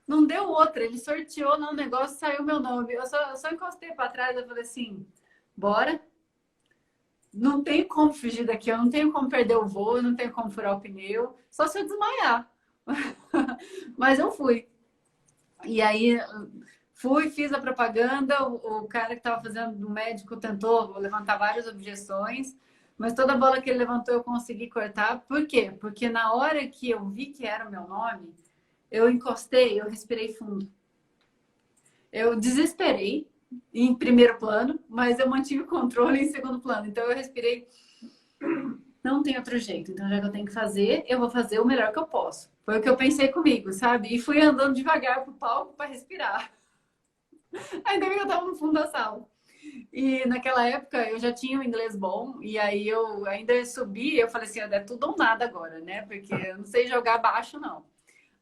Não deu outra, ele sorteou no negócio, saiu meu nome. Eu só encostei para trás e falei assim: bora. Não tenho como fugir daqui, eu não tenho como perder o voo, eu não tenho como furar o pneu, só se eu desmaiar. Mas eu fui. E aí fui, fiz a propaganda, o cara que estava fazendo, o médico tentou levantar várias objeções, mas toda a bola que ele levantou eu consegui cortar. Por quê? Porque na hora que eu vi que era o meu nome, eu encostei, eu respirei fundo. Eu desesperei em primeiro plano, mas eu mantive o controle em segundo plano. Então eu respirei, não tem outro jeito. Então já que eu tenho que fazer, eu vou fazer o melhor que eu posso. Foi o que eu pensei comigo, sabe? E fui andando devagar pro palco para respirar. Ainda bem que eu tava no fundo da sala. E naquela época eu já tinha o inglês bom, e aí eu ainda subi, eu falei assim, é tudo ou nada agora, né? Porque eu não sei jogar baixo, não.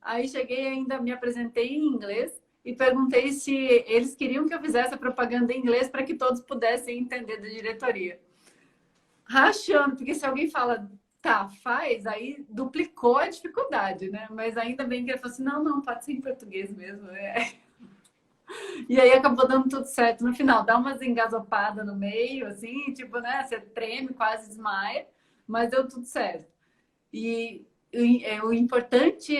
Aí cheguei ainda, me apresentei em inglês e perguntei se eles queriam que eu fizesse a propaganda em inglês para que todos pudessem entender da diretoria. Rachando, porque se alguém fala, tá, faz, aí duplicou a dificuldade, né? Mas ainda bem que ele falou assim, não, não, pode ser em português mesmo. E aí acabou dando tudo certo no final. Dá umas engasopadas no meio, assim, tipo, né? Você treme, quase desmaia, mas deu tudo certo. E o importante,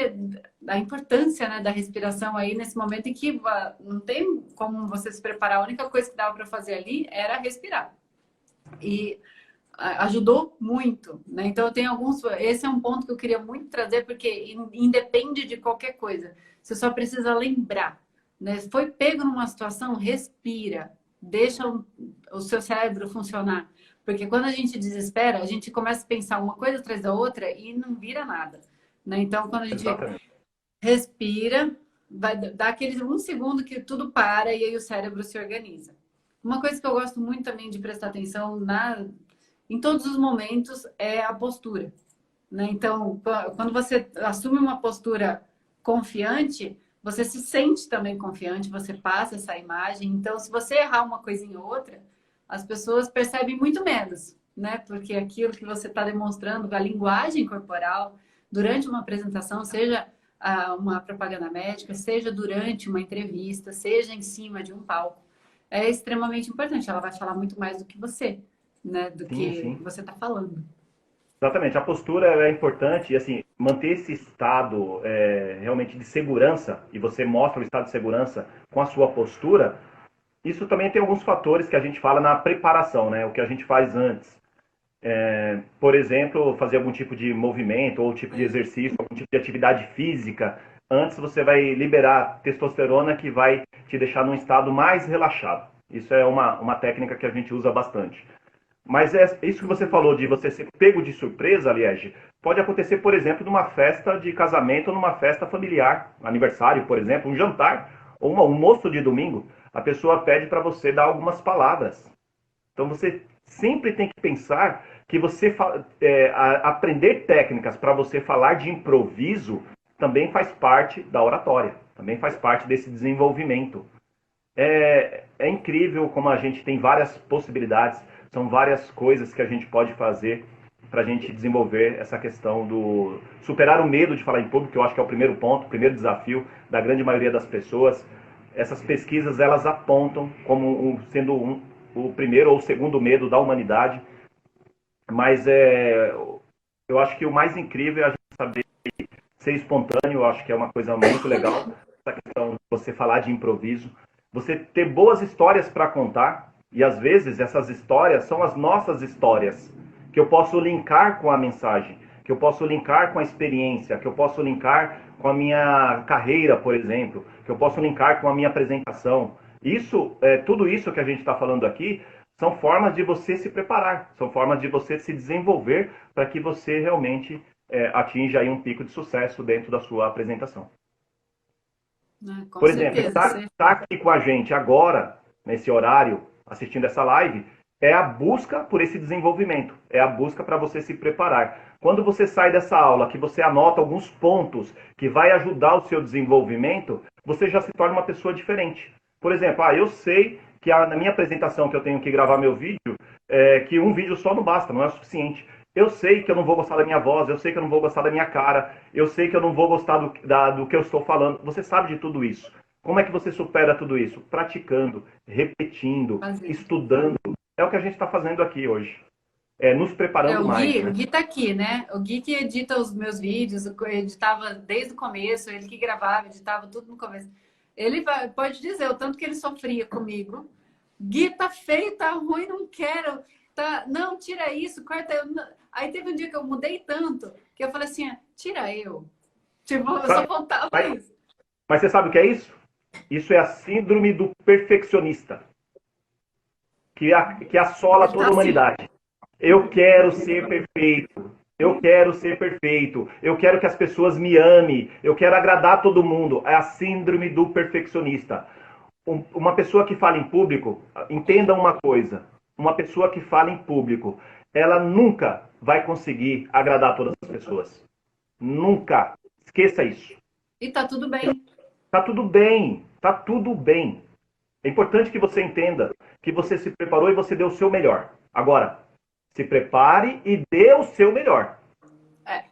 a importância, né, da respiração aí nesse momento em que não tem como você se preparar, a única coisa que dava para fazer ali era respirar. E ajudou muito, né? Então eu tenho alguns. Esse é um ponto que eu queria muito trazer, porque independe de qualquer coisa. Você só precisa lembrar, né? Foi pego numa situação, respira, deixa o seu cérebro funcionar. Porque quando a gente desespera, a gente começa a pensar uma coisa atrás da outra e não vira nada, né? Então quando a gente Exatamente. respira, vai dar aquele um segundo que tudo para e aí o cérebro se organiza. Uma coisa que eu gosto muito também de prestar atenção em todos os momentos é a postura, né? Então, quando você assume uma postura confiante, você se sente também confiante, você passa essa imagem. Então, se você errar uma coisinha ou outra, as pessoas percebem muito menos, né? Porque aquilo que você está demonstrando, a linguagem corporal, durante uma apresentação, seja uma propaganda médica, seja durante uma entrevista, seja em cima de um palco, é extremamente importante. Ela vai falar muito mais do que você, né? Do Sim, que sim. você está falando. Exatamente. A postura ela é importante e, assim, manter esse estado realmente de segurança, e você mostra o estado de segurança com a sua postura, isso também tem alguns fatores que a gente fala na preparação, né? O que a gente faz antes. Por exemplo, fazer algum tipo de movimento ou tipo de exercício, algum tipo de atividade física. Antes você vai liberar testosterona que vai te deixar num estado mais relaxado. Isso é uma técnica que a gente usa bastante. Mas isso que você falou de você ser pego de surpresa, Liege, pode acontecer, por exemplo, numa festa de casamento, numa festa familiar, aniversário, por exemplo, um jantar, ou um almoço de domingo. A pessoa pede para você dar algumas palavras. Então você sempre tem que pensar que aprender técnicas para você falar de improviso também faz parte da oratória, também faz parte desse desenvolvimento. É incrível como a gente tem várias possibilidades, são várias coisas que a gente pode fazer para a gente desenvolver essa questão do superar o medo de falar em público, que eu acho que é o primeiro ponto, o primeiro desafio da grande maioria das pessoas. Essas pesquisas elas apontam como sendo o primeiro ou o segundo medo da humanidade, mas eu acho que o mais incrível é a gente saber ser espontâneo, eu acho que é uma coisa muito legal, essa questão de você falar de improviso, você ter boas histórias para contar, e às vezes essas histórias são as nossas histórias, que eu posso linkar com a mensagem, que eu posso linkar com a experiência, que eu posso linkar com a minha carreira, por exemplo, que eu posso linkar com a minha apresentação. Tudo isso que a gente está falando aqui são formas de você se preparar, são formas de você se desenvolver para que você realmente atinja aí um pico de sucesso dentro da sua apresentação. Né? Com Por exemplo, certeza. está aqui com a gente agora, nesse horário, assistindo essa live, É a busca por esse desenvolvimento, é a busca para você se preparar. Quando você sai dessa aula, que você anota alguns pontos que vai ajudar o seu desenvolvimento, você já se torna uma pessoa diferente. Por exemplo, eu sei que na minha apresentação que eu tenho que gravar meu vídeo, que um vídeo só não basta, não é o suficiente. Eu sei que eu não vou gostar da minha voz, eu sei que eu não vou gostar da minha cara, eu sei que eu não vou gostar do que eu estou falando. Você sabe de tudo isso. Como é que você supera tudo isso? Praticando, repetindo, Fazer. estudando. É o que a gente está fazendo aqui hoje. Nos preparando mais, O né? Gui tá aqui, né? O Gui que edita os meus vídeos, eu editava desde o começo, ele que gravava, editava tudo no começo. Pode dizer o tanto que ele sofria comigo. Gui, tá feio, tá ruim, não quero. Tá, não, tira isso, corta eu. Aí teve um dia que eu mudei tanto que eu falei assim, tira eu. Tipo, eu só faltava Mas, isso. mas você sabe o que é isso? Isso é a síndrome do perfeccionista, que assola Ele toda tá a assim. humanidade. Eu quero ser perfeito. Eu quero ser perfeito. Eu quero que as pessoas me amem. Eu quero agradar todo mundo. É a síndrome do perfeccionista. Uma pessoa que fala em público, entenda uma coisa. Uma pessoa que fala em público, ela nunca vai conseguir agradar todas as pessoas. Nunca. Esqueça isso. E tá tudo bem. Tá tudo bem. Tá tudo bem. É importante que você entenda que você se preparou e você deu o seu melhor. Agora, se prepare e dê o seu melhor. É,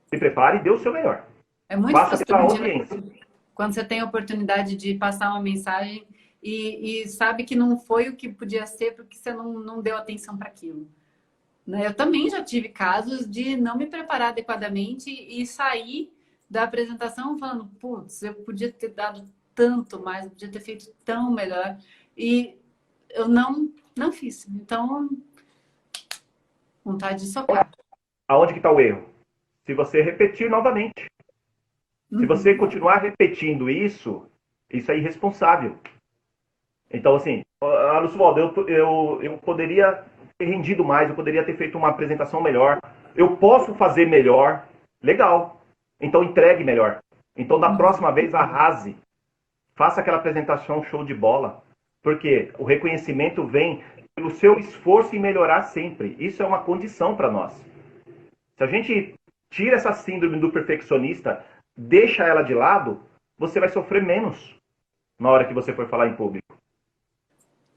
Se prepare e dê o seu melhor. é muito Faça pela frustrante, né? audiência. Quando você tem a oportunidade de passar uma mensagem e sabe que não foi o que podia ser porque você não deu atenção para aquilo. Né? Eu também já tive casos de não me preparar adequadamente e sair da apresentação falando, putz, eu podia ter dado tanto mais, eu podia ter feito tão melhor. E eu não fiz. Então, vontade de socar. Aonde que está o erro? Se você repetir novamente. Se você Uhum. continuar repetindo isso é irresponsável. Então, assim, Lucivaldo, eu poderia ter rendido mais, eu poderia ter feito uma apresentação melhor. Eu posso fazer melhor. Legal. Então, entregue melhor. Então, da Uhum. próxima vez, arrase. Faça aquela apresentação show de bola. Porque o reconhecimento vem pelo seu esforço em melhorar sempre. Isso é uma condição para nós. Se a gente tira essa síndrome do perfeccionista, deixa ela de lado, você vai sofrer menos na hora que você for falar em público.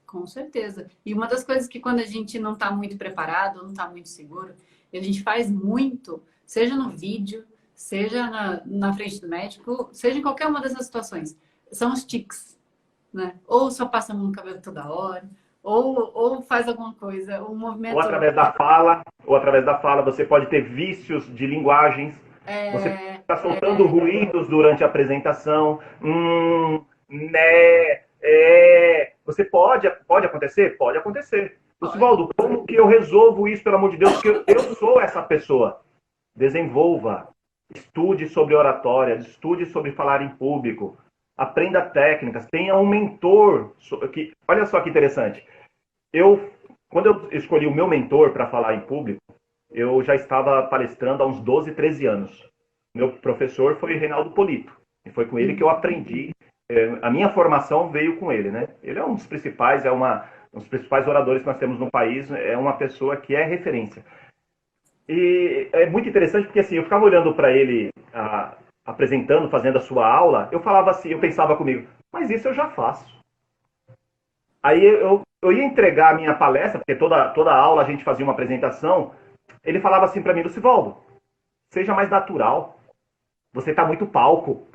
Com certeza. E uma das coisas que quando a gente não está muito preparado, não está muito seguro, e a gente faz muito, seja no vídeo, seja na frente do médico, seja em qualquer uma dessas situações, são os tics, né? Ou só passa a mão no cabelo toda hora, ou faz alguma coisa, um movimento. Ou através da fala, você pode ter vícios de linguagens, você É, está soltando ruídos durante a apresentação, né, você pode acontecer? Pode acontecer. pode. Lucivaldo, como que eu resolvo isso, pelo amor de Deus? Porque eu sou essa pessoa. Desenvolva, estude sobre oratória, estude sobre falar em público, aprenda técnicas, tenha um mentor. Olha só que interessante. Quando eu escolhi o meu mentor para falar em público, eu já estava palestrando há uns 12, 13 anos. Meu professor foi Reinaldo Polito, e foi com ele que eu aprendi. A minha formação veio com ele, né? Ele é um dos principais, um dos principais oradores que nós temos no país, é uma pessoa que é referência. E é muito interessante porque assim, eu ficava olhando para ele apresentando, fazendo a sua aula, eu falava assim, eu pensava comigo, mas isso eu já faço. Aí eu ia entregar a minha palestra, porque toda aula a gente fazia uma apresentação, ele falava assim para mim, Lucivaldo, seja mais natural, você tá muito palco.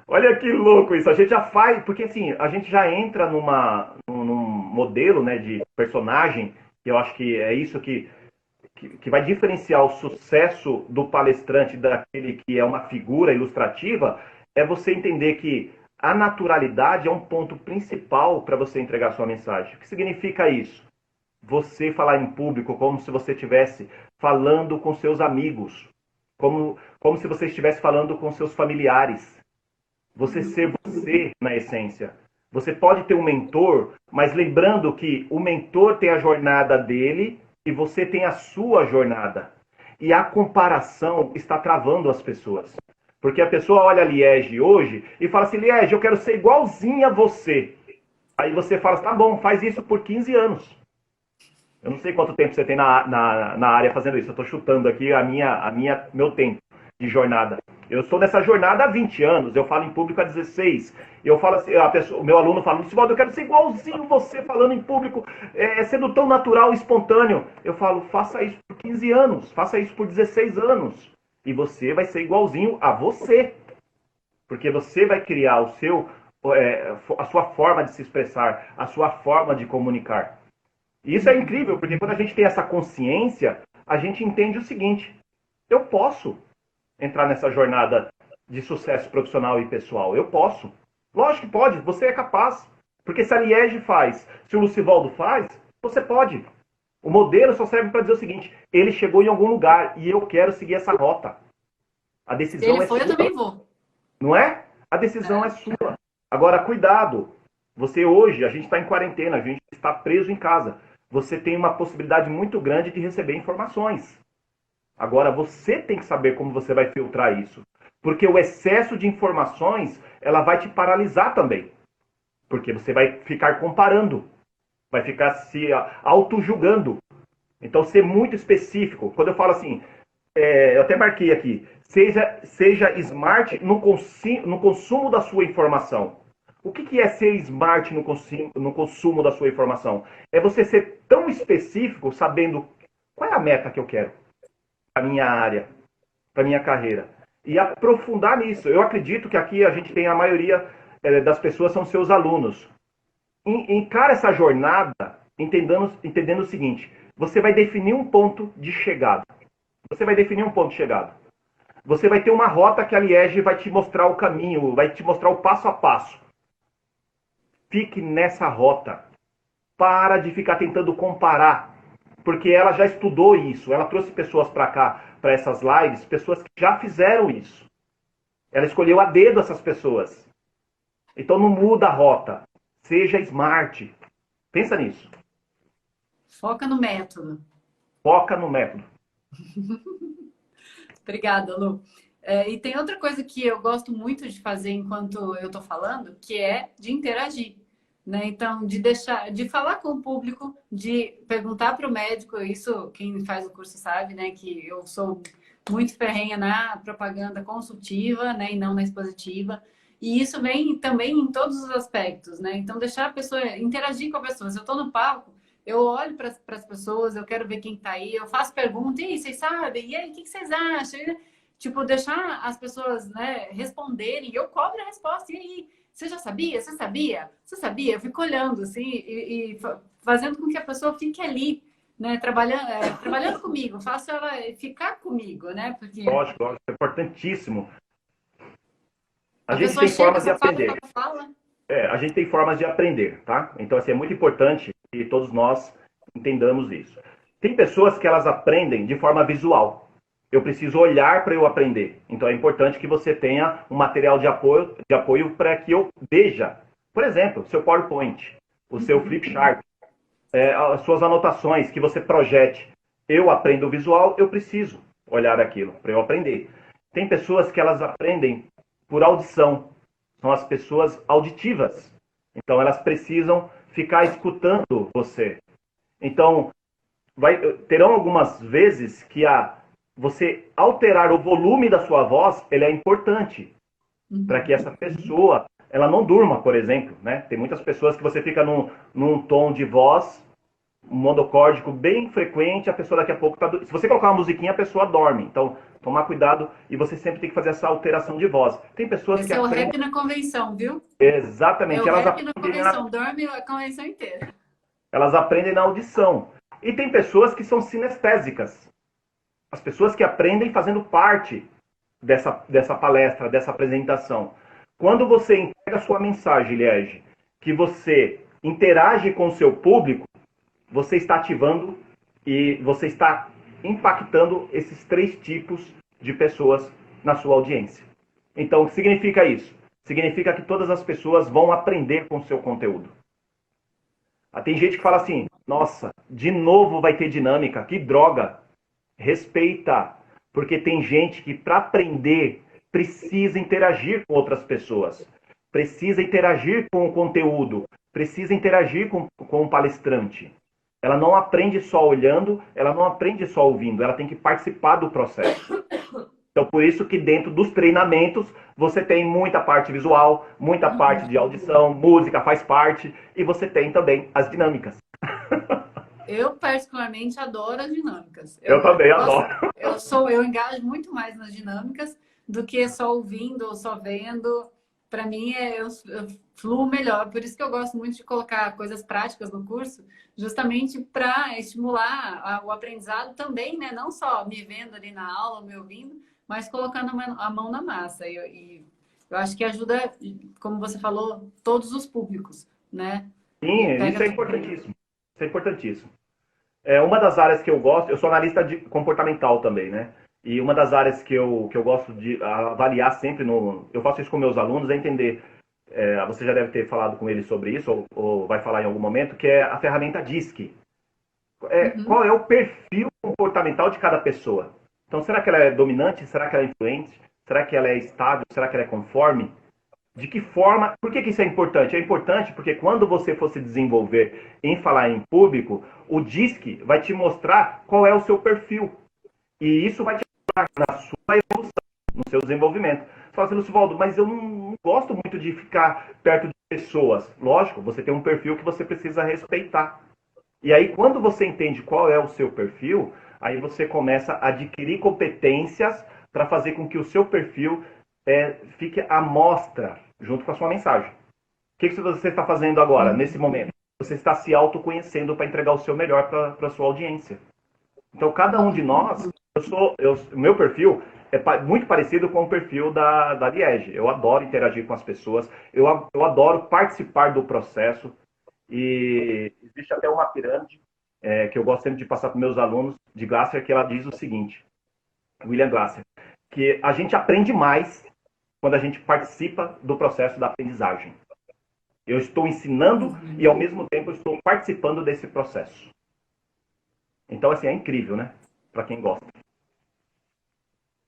Olha que louco isso, a gente já faz, porque assim, a gente já entra num modelo, né, de personagem, que eu acho que é isso que vai diferenciar o sucesso do palestrante daquele que é uma figura ilustrativa, é você entender que a naturalidade é um ponto principal para você entregar sua mensagem. O que significa isso? Você falar em público como se você estivesse falando com seus amigos, como se você estivesse falando com seus familiares. Você ser você na essência. Você pode ter um mentor, mas lembrando que o mentor tem a jornada dele e você tem a sua jornada. E a comparação está travando as pessoas. Porque a pessoa olha a Liege hoje e fala assim, Liege, eu quero ser igualzinha a você. Aí você fala, tá bom, faz isso por 15 anos. Eu não sei quanto tempo você tem na área fazendo isso. Eu estou chutando aqui meu tempo de jornada. Eu estou nessa jornada há 20 anos. Eu falo em público há 16. Eu falo assim, o meu aluno fala, Sivaldo, eu quero ser igualzinho você falando em público, sendo tão natural e espontâneo. Eu falo, faça isso por 15 anos, faça isso por 16 anos. E você vai ser igualzinho a você. Porque você vai criar a sua forma de se expressar, a sua forma de comunicar. E isso é incrível, porque quando a gente tem essa consciência, a gente entende o seguinte: eu posso entrar nessa jornada de sucesso profissional e pessoal. Eu posso. Lógico que pode, você é capaz. Porque se a Liege faz, se o Lucivaldo faz, você pode. O modelo só serve para dizer o seguinte: ele chegou em algum lugar e eu quero seguir essa rota. A decisão Ele é foi, sua. eu também vou. Não é? A decisão é sua. Agora, cuidado. Você hoje, a gente está em quarentena, a gente está preso em casa. Você tem uma possibilidade muito grande de receber informações. Agora, você tem que saber como você vai filtrar isso. Porque o excesso de informações, ela vai te paralisar também. Porque você vai ficar comparando. Vai ficar se auto-julgando. Então, ser muito específico. Quando eu falo assim, eu até marquei aqui, seja smart no consumo da sua informação. O que é ser smart no consumo da sua informação? É você ser tão específico, sabendo qual é a meta que eu quero para minha área, para minha carreira. E aprofundar nisso. Eu acredito que aqui a gente tem a maioria das pessoas são seus alunos. Encara essa jornada entendendo o seguinte: você vai definir um ponto de chegada. Você vai definir um ponto de chegada. Você vai ter uma rota que a Liege vai te mostrar o caminho, vai te mostrar o passo a passo. Fique nessa rota. Para de ficar tentando comparar. Porque ela já estudou isso. Ela trouxe pessoas para cá, para essas lives, pessoas que já fizeram isso. Ela escolheu a dedo essas pessoas. Então não muda a rota. Seja smart. Pensa nisso. Foca no método. Foca no método. Obrigada, Lu. E tem outra coisa que eu gosto muito de fazer enquanto eu estou falando, que é de interagir, né? Então, de falar com o público, de perguntar para o médico, isso quem faz o curso sabe, né? Que eu sou muito ferrenha na propaganda consultiva, né? E não na expositiva. E isso vem também em todos os aspectos, né? Então, deixar a pessoa interagir com a pessoa. Se eu estou no palco, eu olho para as pessoas, eu quero ver quem está aí, eu faço pergunta, e aí, vocês sabem? E aí, o que vocês acham? Tipo, deixar as pessoas, né, responderem, eu cobro a resposta, e aí? Você já sabia? Você sabia? Você sabia? Eu fico olhando, assim, e fazendo com que a pessoa fique ali, né, trabalhando comigo, faço ela ficar comigo, né? Porque Lógico, é importantíssimo. A a gente pessoa tem chega, formas de só fala, aprender. fala. A gente tem formas de aprender, tá? Então, assim, é muito importante que todos nós entendamos isso. Tem pessoas que elas aprendem de forma visual. Eu preciso olhar para eu aprender. Então, é importante que você tenha um material de apoio para que eu veja. Por exemplo, seu PowerPoint, o seu Flipchart, as suas anotações que você projete. Eu aprendo visual, eu preciso olhar aquilo para eu aprender. Tem pessoas que elas aprendem por audição. São as pessoas auditivas. Então, elas precisam ficar escutando você. Então, terão algumas vezes que você alterar o volume da sua voz, ele é importante para que essa pessoa ela não durma, por exemplo. Né? Tem muitas pessoas que você fica num tom de voz monocórdico bem frequente, a pessoa daqui a pouco se você colocar uma musiquinha, a pessoa dorme. Então, tomar cuidado e você sempre tem que fazer essa alteração de voz. Tem pessoas Esse que é o aprendem... rap na convenção, viu? É Exatamente, o rap na convenção, dorme a convenção inteira. Elas aprendem na audição. E tem pessoas que são sinestésicas. As pessoas que aprendem fazendo parte dessa palestra, dessa apresentação. Quando você entrega a sua mensagem, Liege, que você interage com o seu público, você está ativando e você está impactando esses 3 tipos de pessoas na sua audiência. Então, o que significa isso? Significa que todas as pessoas vão aprender com o seu conteúdo. Tem gente que fala assim, nossa, de novo vai ter dinâmica, que droga. Respeita, porque tem gente que para aprender precisa interagir com outras pessoas, precisa interagir com o conteúdo, precisa interagir com o palestrante. Ela não aprende só olhando, ela não aprende só ouvindo, ela tem que participar do processo. Então, por isso que dentro dos treinamentos, você tem muita parte visual, muita parte de audição, música faz parte, e você tem também as dinâmicas. Eu particularmente adoro as dinâmicas. Eu também adoro. Eu engajo muito mais nas dinâmicas do que só ouvindo ou só vendo. Para mim, eu fluo melhor. Por isso que eu gosto muito de colocar coisas práticas no curso, justamente para estimular o aprendizado também, né? Não só me vendo ali na aula, me ouvindo, mas colocando a mão na massa. E eu acho que ajuda, como você falou, todos os públicos, né? Sim, isso é importantíssimo. Isso é importantíssimo. Uma das áreas que eu gosto, eu sou analista comportamental também, né? E uma das áreas que eu gosto de avaliar sempre, eu faço isso com meus alunos, é entender, você já deve ter falado com eles sobre isso, ou vai falar em algum momento, que é a ferramenta DISC. Qual é o perfil comportamental de cada pessoa? Então, será que ela é dominante? Será que ela é influente? Será que ela é estável? Será que ela é conforme? De que forma? Por que isso é importante? É importante porque quando você for se desenvolver em falar em público, o DISC vai te mostrar qual é o seu perfil. E isso vai te ajudar na sua evolução, no seu desenvolvimento. Você fala assim, Lucivaldo, mas eu não gosto muito de ficar perto de pessoas. Lógico, você tem um perfil que você precisa respeitar. E aí, quando você entende qual é o seu perfil, aí você começa a adquirir competências para fazer com que o seu perfil fique à mostra junto com a sua mensagem. O que você está fazendo agora, nesse momento? Você está se autoconhecendo para entregar o seu melhor para a sua audiência. Então, cada um de nós, meu perfil é muito parecido com o perfil da Liege. Eu adoro interagir com as pessoas, eu adoro participar do processo. E existe até uma pirâmide que eu gosto sempre de passar para meus alunos de Glasser, que ela diz o seguinte, William Glasser, que a gente aprende mais quando a gente participa do processo da aprendizagem. Eu estou ensinando e, ao mesmo tempo, eu estou participando desse processo. Então, assim, é incrível, né? Para quem gosta.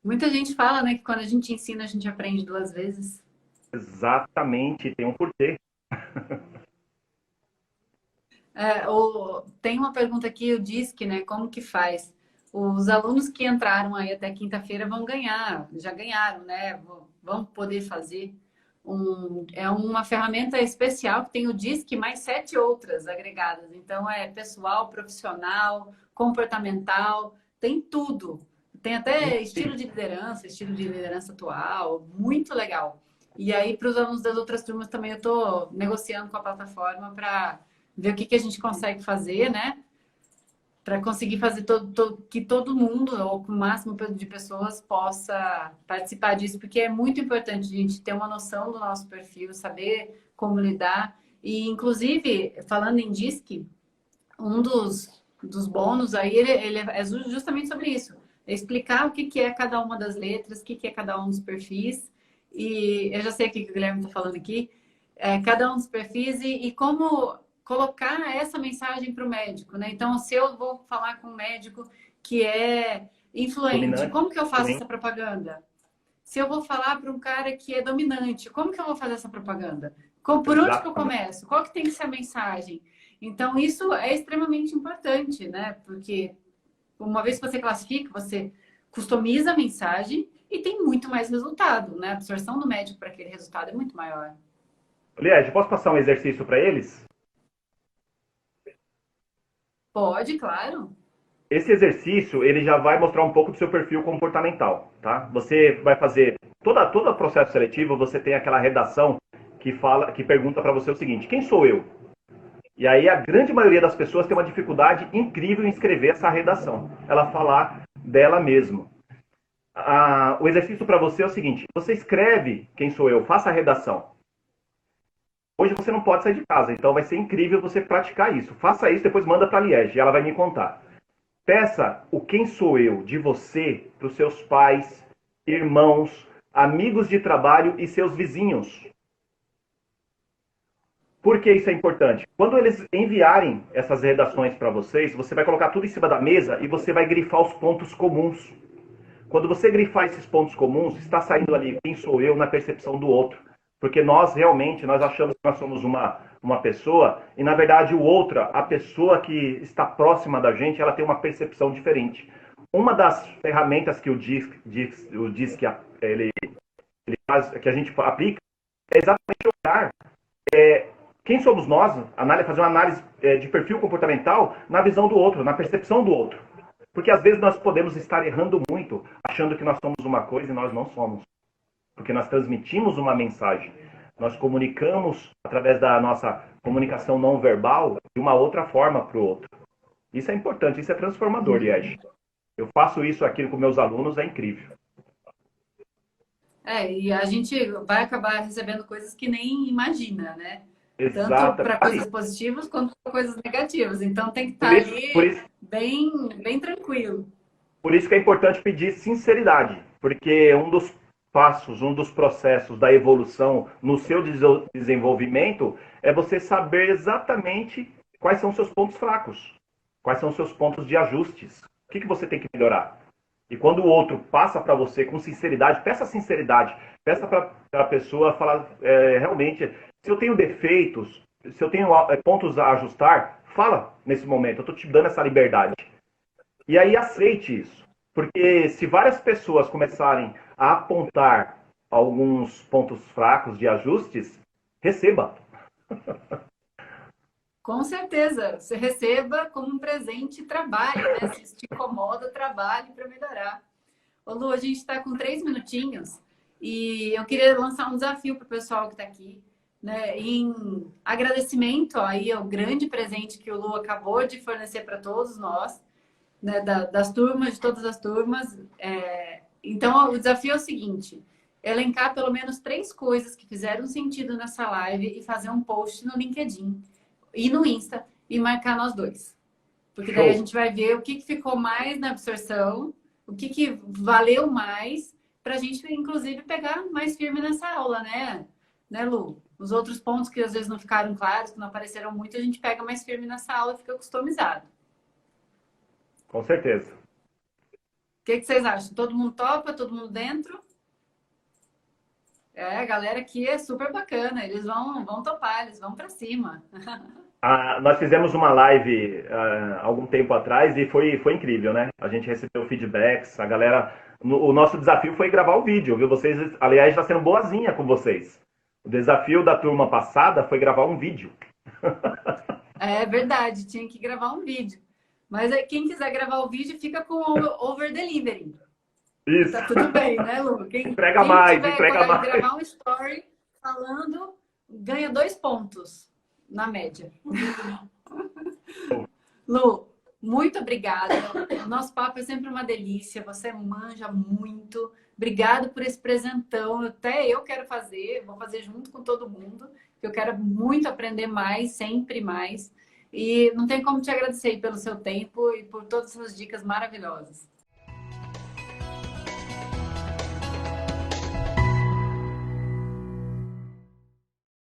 Muita gente fala, né, que quando a gente ensina, a gente aprende 2 vezes. Exatamente, tem um porquê. Tem uma pergunta aqui, o DISC, né? Como que faz? Os alunos que entraram aí até quinta-feira vão ganhar, já ganharam, né? Vão poder fazer. É uma ferramenta especial que tem o DISC mais 7 outras agregadas. Então, é pessoal, profissional, comportamental, tem tudo. Tem até estilo de liderança atual, muito legal. E aí, para os alunos das outras turmas também, eu estou negociando com a plataforma para ver o que a gente consegue fazer, né? Para conseguir fazer que todo mundo, ou com o máximo de pessoas, possa participar disso, porque é muito importante a gente ter uma noção do nosso perfil, saber como lidar. E, inclusive, falando em DISC, um dos bônus aí, ele é justamente sobre isso. É explicar o que é cada uma das letras, o que é cada um dos perfis. E eu já sei o que o Guilherme está falando aqui. Cada um dos perfis e como colocar essa mensagem para o médico, né? Então, se eu vou falar com um médico que é influente, Dominante, como que eu faço sim. essa propaganda? Se eu vou falar para um cara que é dominante, como que eu vou fazer essa propaganda? Por onde que eu começo? Qual que tem que ser a mensagem? Então, isso é extremamente importante, né? Porque uma vez que você classifica, você customiza a mensagem e tem muito mais resultado, né? A absorção do médico para aquele resultado é muito maior. Liege, posso passar um exercício para eles? Pode, claro. Esse exercício, ele já vai mostrar um pouco do seu perfil comportamental, tá? Você vai fazer todo o processo seletivo, você tem aquela redação que pergunta para você o seguinte: quem sou eu? E aí a grande maioria das pessoas tem uma dificuldade incrível em escrever essa redação, ela falar dela mesma. O exercício para você é o seguinte: você escreve quem sou eu, faça a redação. Hoje você não pode sair de casa, então vai ser incrível você praticar isso. Faça isso, depois manda para a Liege, ela vai me contar. Peça o quem sou eu de você para os seus pais, irmãos, amigos de trabalho e seus vizinhos. Por que isso é importante? Quando eles enviarem essas redações para vocês, você vai colocar tudo em cima da mesa e você vai grifar os pontos comuns. Quando você grifar esses pontos comuns, está saindo ali quem sou eu na percepção do outro. Porque nós realmente, nós achamos que nós somos uma pessoa e, na verdade, o outro, a pessoa que está próxima da gente, ela tem uma percepção diferente. Uma das ferramentas que o DISC ele faz, que a gente aplica, é exatamente olhar quem somos nós, fazer uma análise de perfil comportamental na visão do outro, na percepção do outro. Porque às vezes nós podemos estar errando muito, achando que nós somos uma coisa e nós não somos. Porque nós transmitimos uma mensagem. Nós comunicamos através da nossa comunicação não verbal de uma outra forma para o outro. Isso é importante, isso é transformador, Liege. Eu faço isso aqui com meus alunos, é incrível. E a gente vai acabar recebendo coisas que nem imagina, né? Exato. Tanto para coisas positivas quanto para coisas negativas. Então tem que estar ali bem tranquilo. Por isso que é importante pedir sinceridade, porque um dos passos, um dos processos da evolução no seu desenvolvimento é você saber exatamente quais são os seus pontos fracos, quais são os seus pontos de ajustes, o que você tem que melhorar. E quando o outro passa para você com sinceridade, peça para a pessoa falar realmente, se eu tenho defeitos, se eu tenho pontos a ajustar, fala nesse momento, eu estou te dando essa liberdade. E aí aceite isso, porque se várias pessoas começarem a apontar alguns pontos fracos de ajustes, receba. Com certeza, você receba como um presente e trabalhe, né? Se isso te incomoda, trabalhe para melhorar. Ô Lu, a gente está com 3 minutinhos e eu queria lançar um desafio para o pessoal que está aqui, né? Em agradecimento aí ao grande presente que o Lu acabou de fornecer para todos nós, né? Das turmas, de todas as turmas. Então, o desafio é o seguinte: elencar pelo menos 3 coisas que fizeram sentido nessa live e fazer um post no LinkedIn e no Insta e marcar nós dois. Porque daí a gente vai ver o que ficou mais na absorção, o que valeu mais, para a gente, inclusive, pegar mais firme nessa aula, né? Né, Lu? Os outros pontos que às vezes não ficaram claros, que não apareceram muito, a gente pega mais firme nessa aula e fica customizado. Com certeza. O que vocês acham? Todo mundo topa? Todo mundo dentro? A galera aqui é super bacana. Eles vão topar, eles vão para cima. Nós fizemos uma live algum tempo atrás e foi incrível, né? A gente recebeu feedbacks, a galera... O nosso desafio foi gravar o vídeo, viu? Vocês, aliás, está sendo boazinha com vocês. O desafio da turma passada foi gravar um vídeo. É verdade, tinha que gravar um vídeo. Mas aí, quem quiser gravar o vídeo, fica com o over delivery. Isso. Tá tudo bem, né, Lu? Entrega mais. Gravar um story falando, ganha 2 pontos na média. Lu, muito obrigada. O nosso papo é sempre uma delícia. Você manja muito. Obrigado por esse presentão. Até eu quero fazer. Vou fazer junto com todo mundo. Eu quero muito aprender mais, sempre mais. E não tem como te agradecer pelo seu tempo e por todas essas dicas maravilhosas.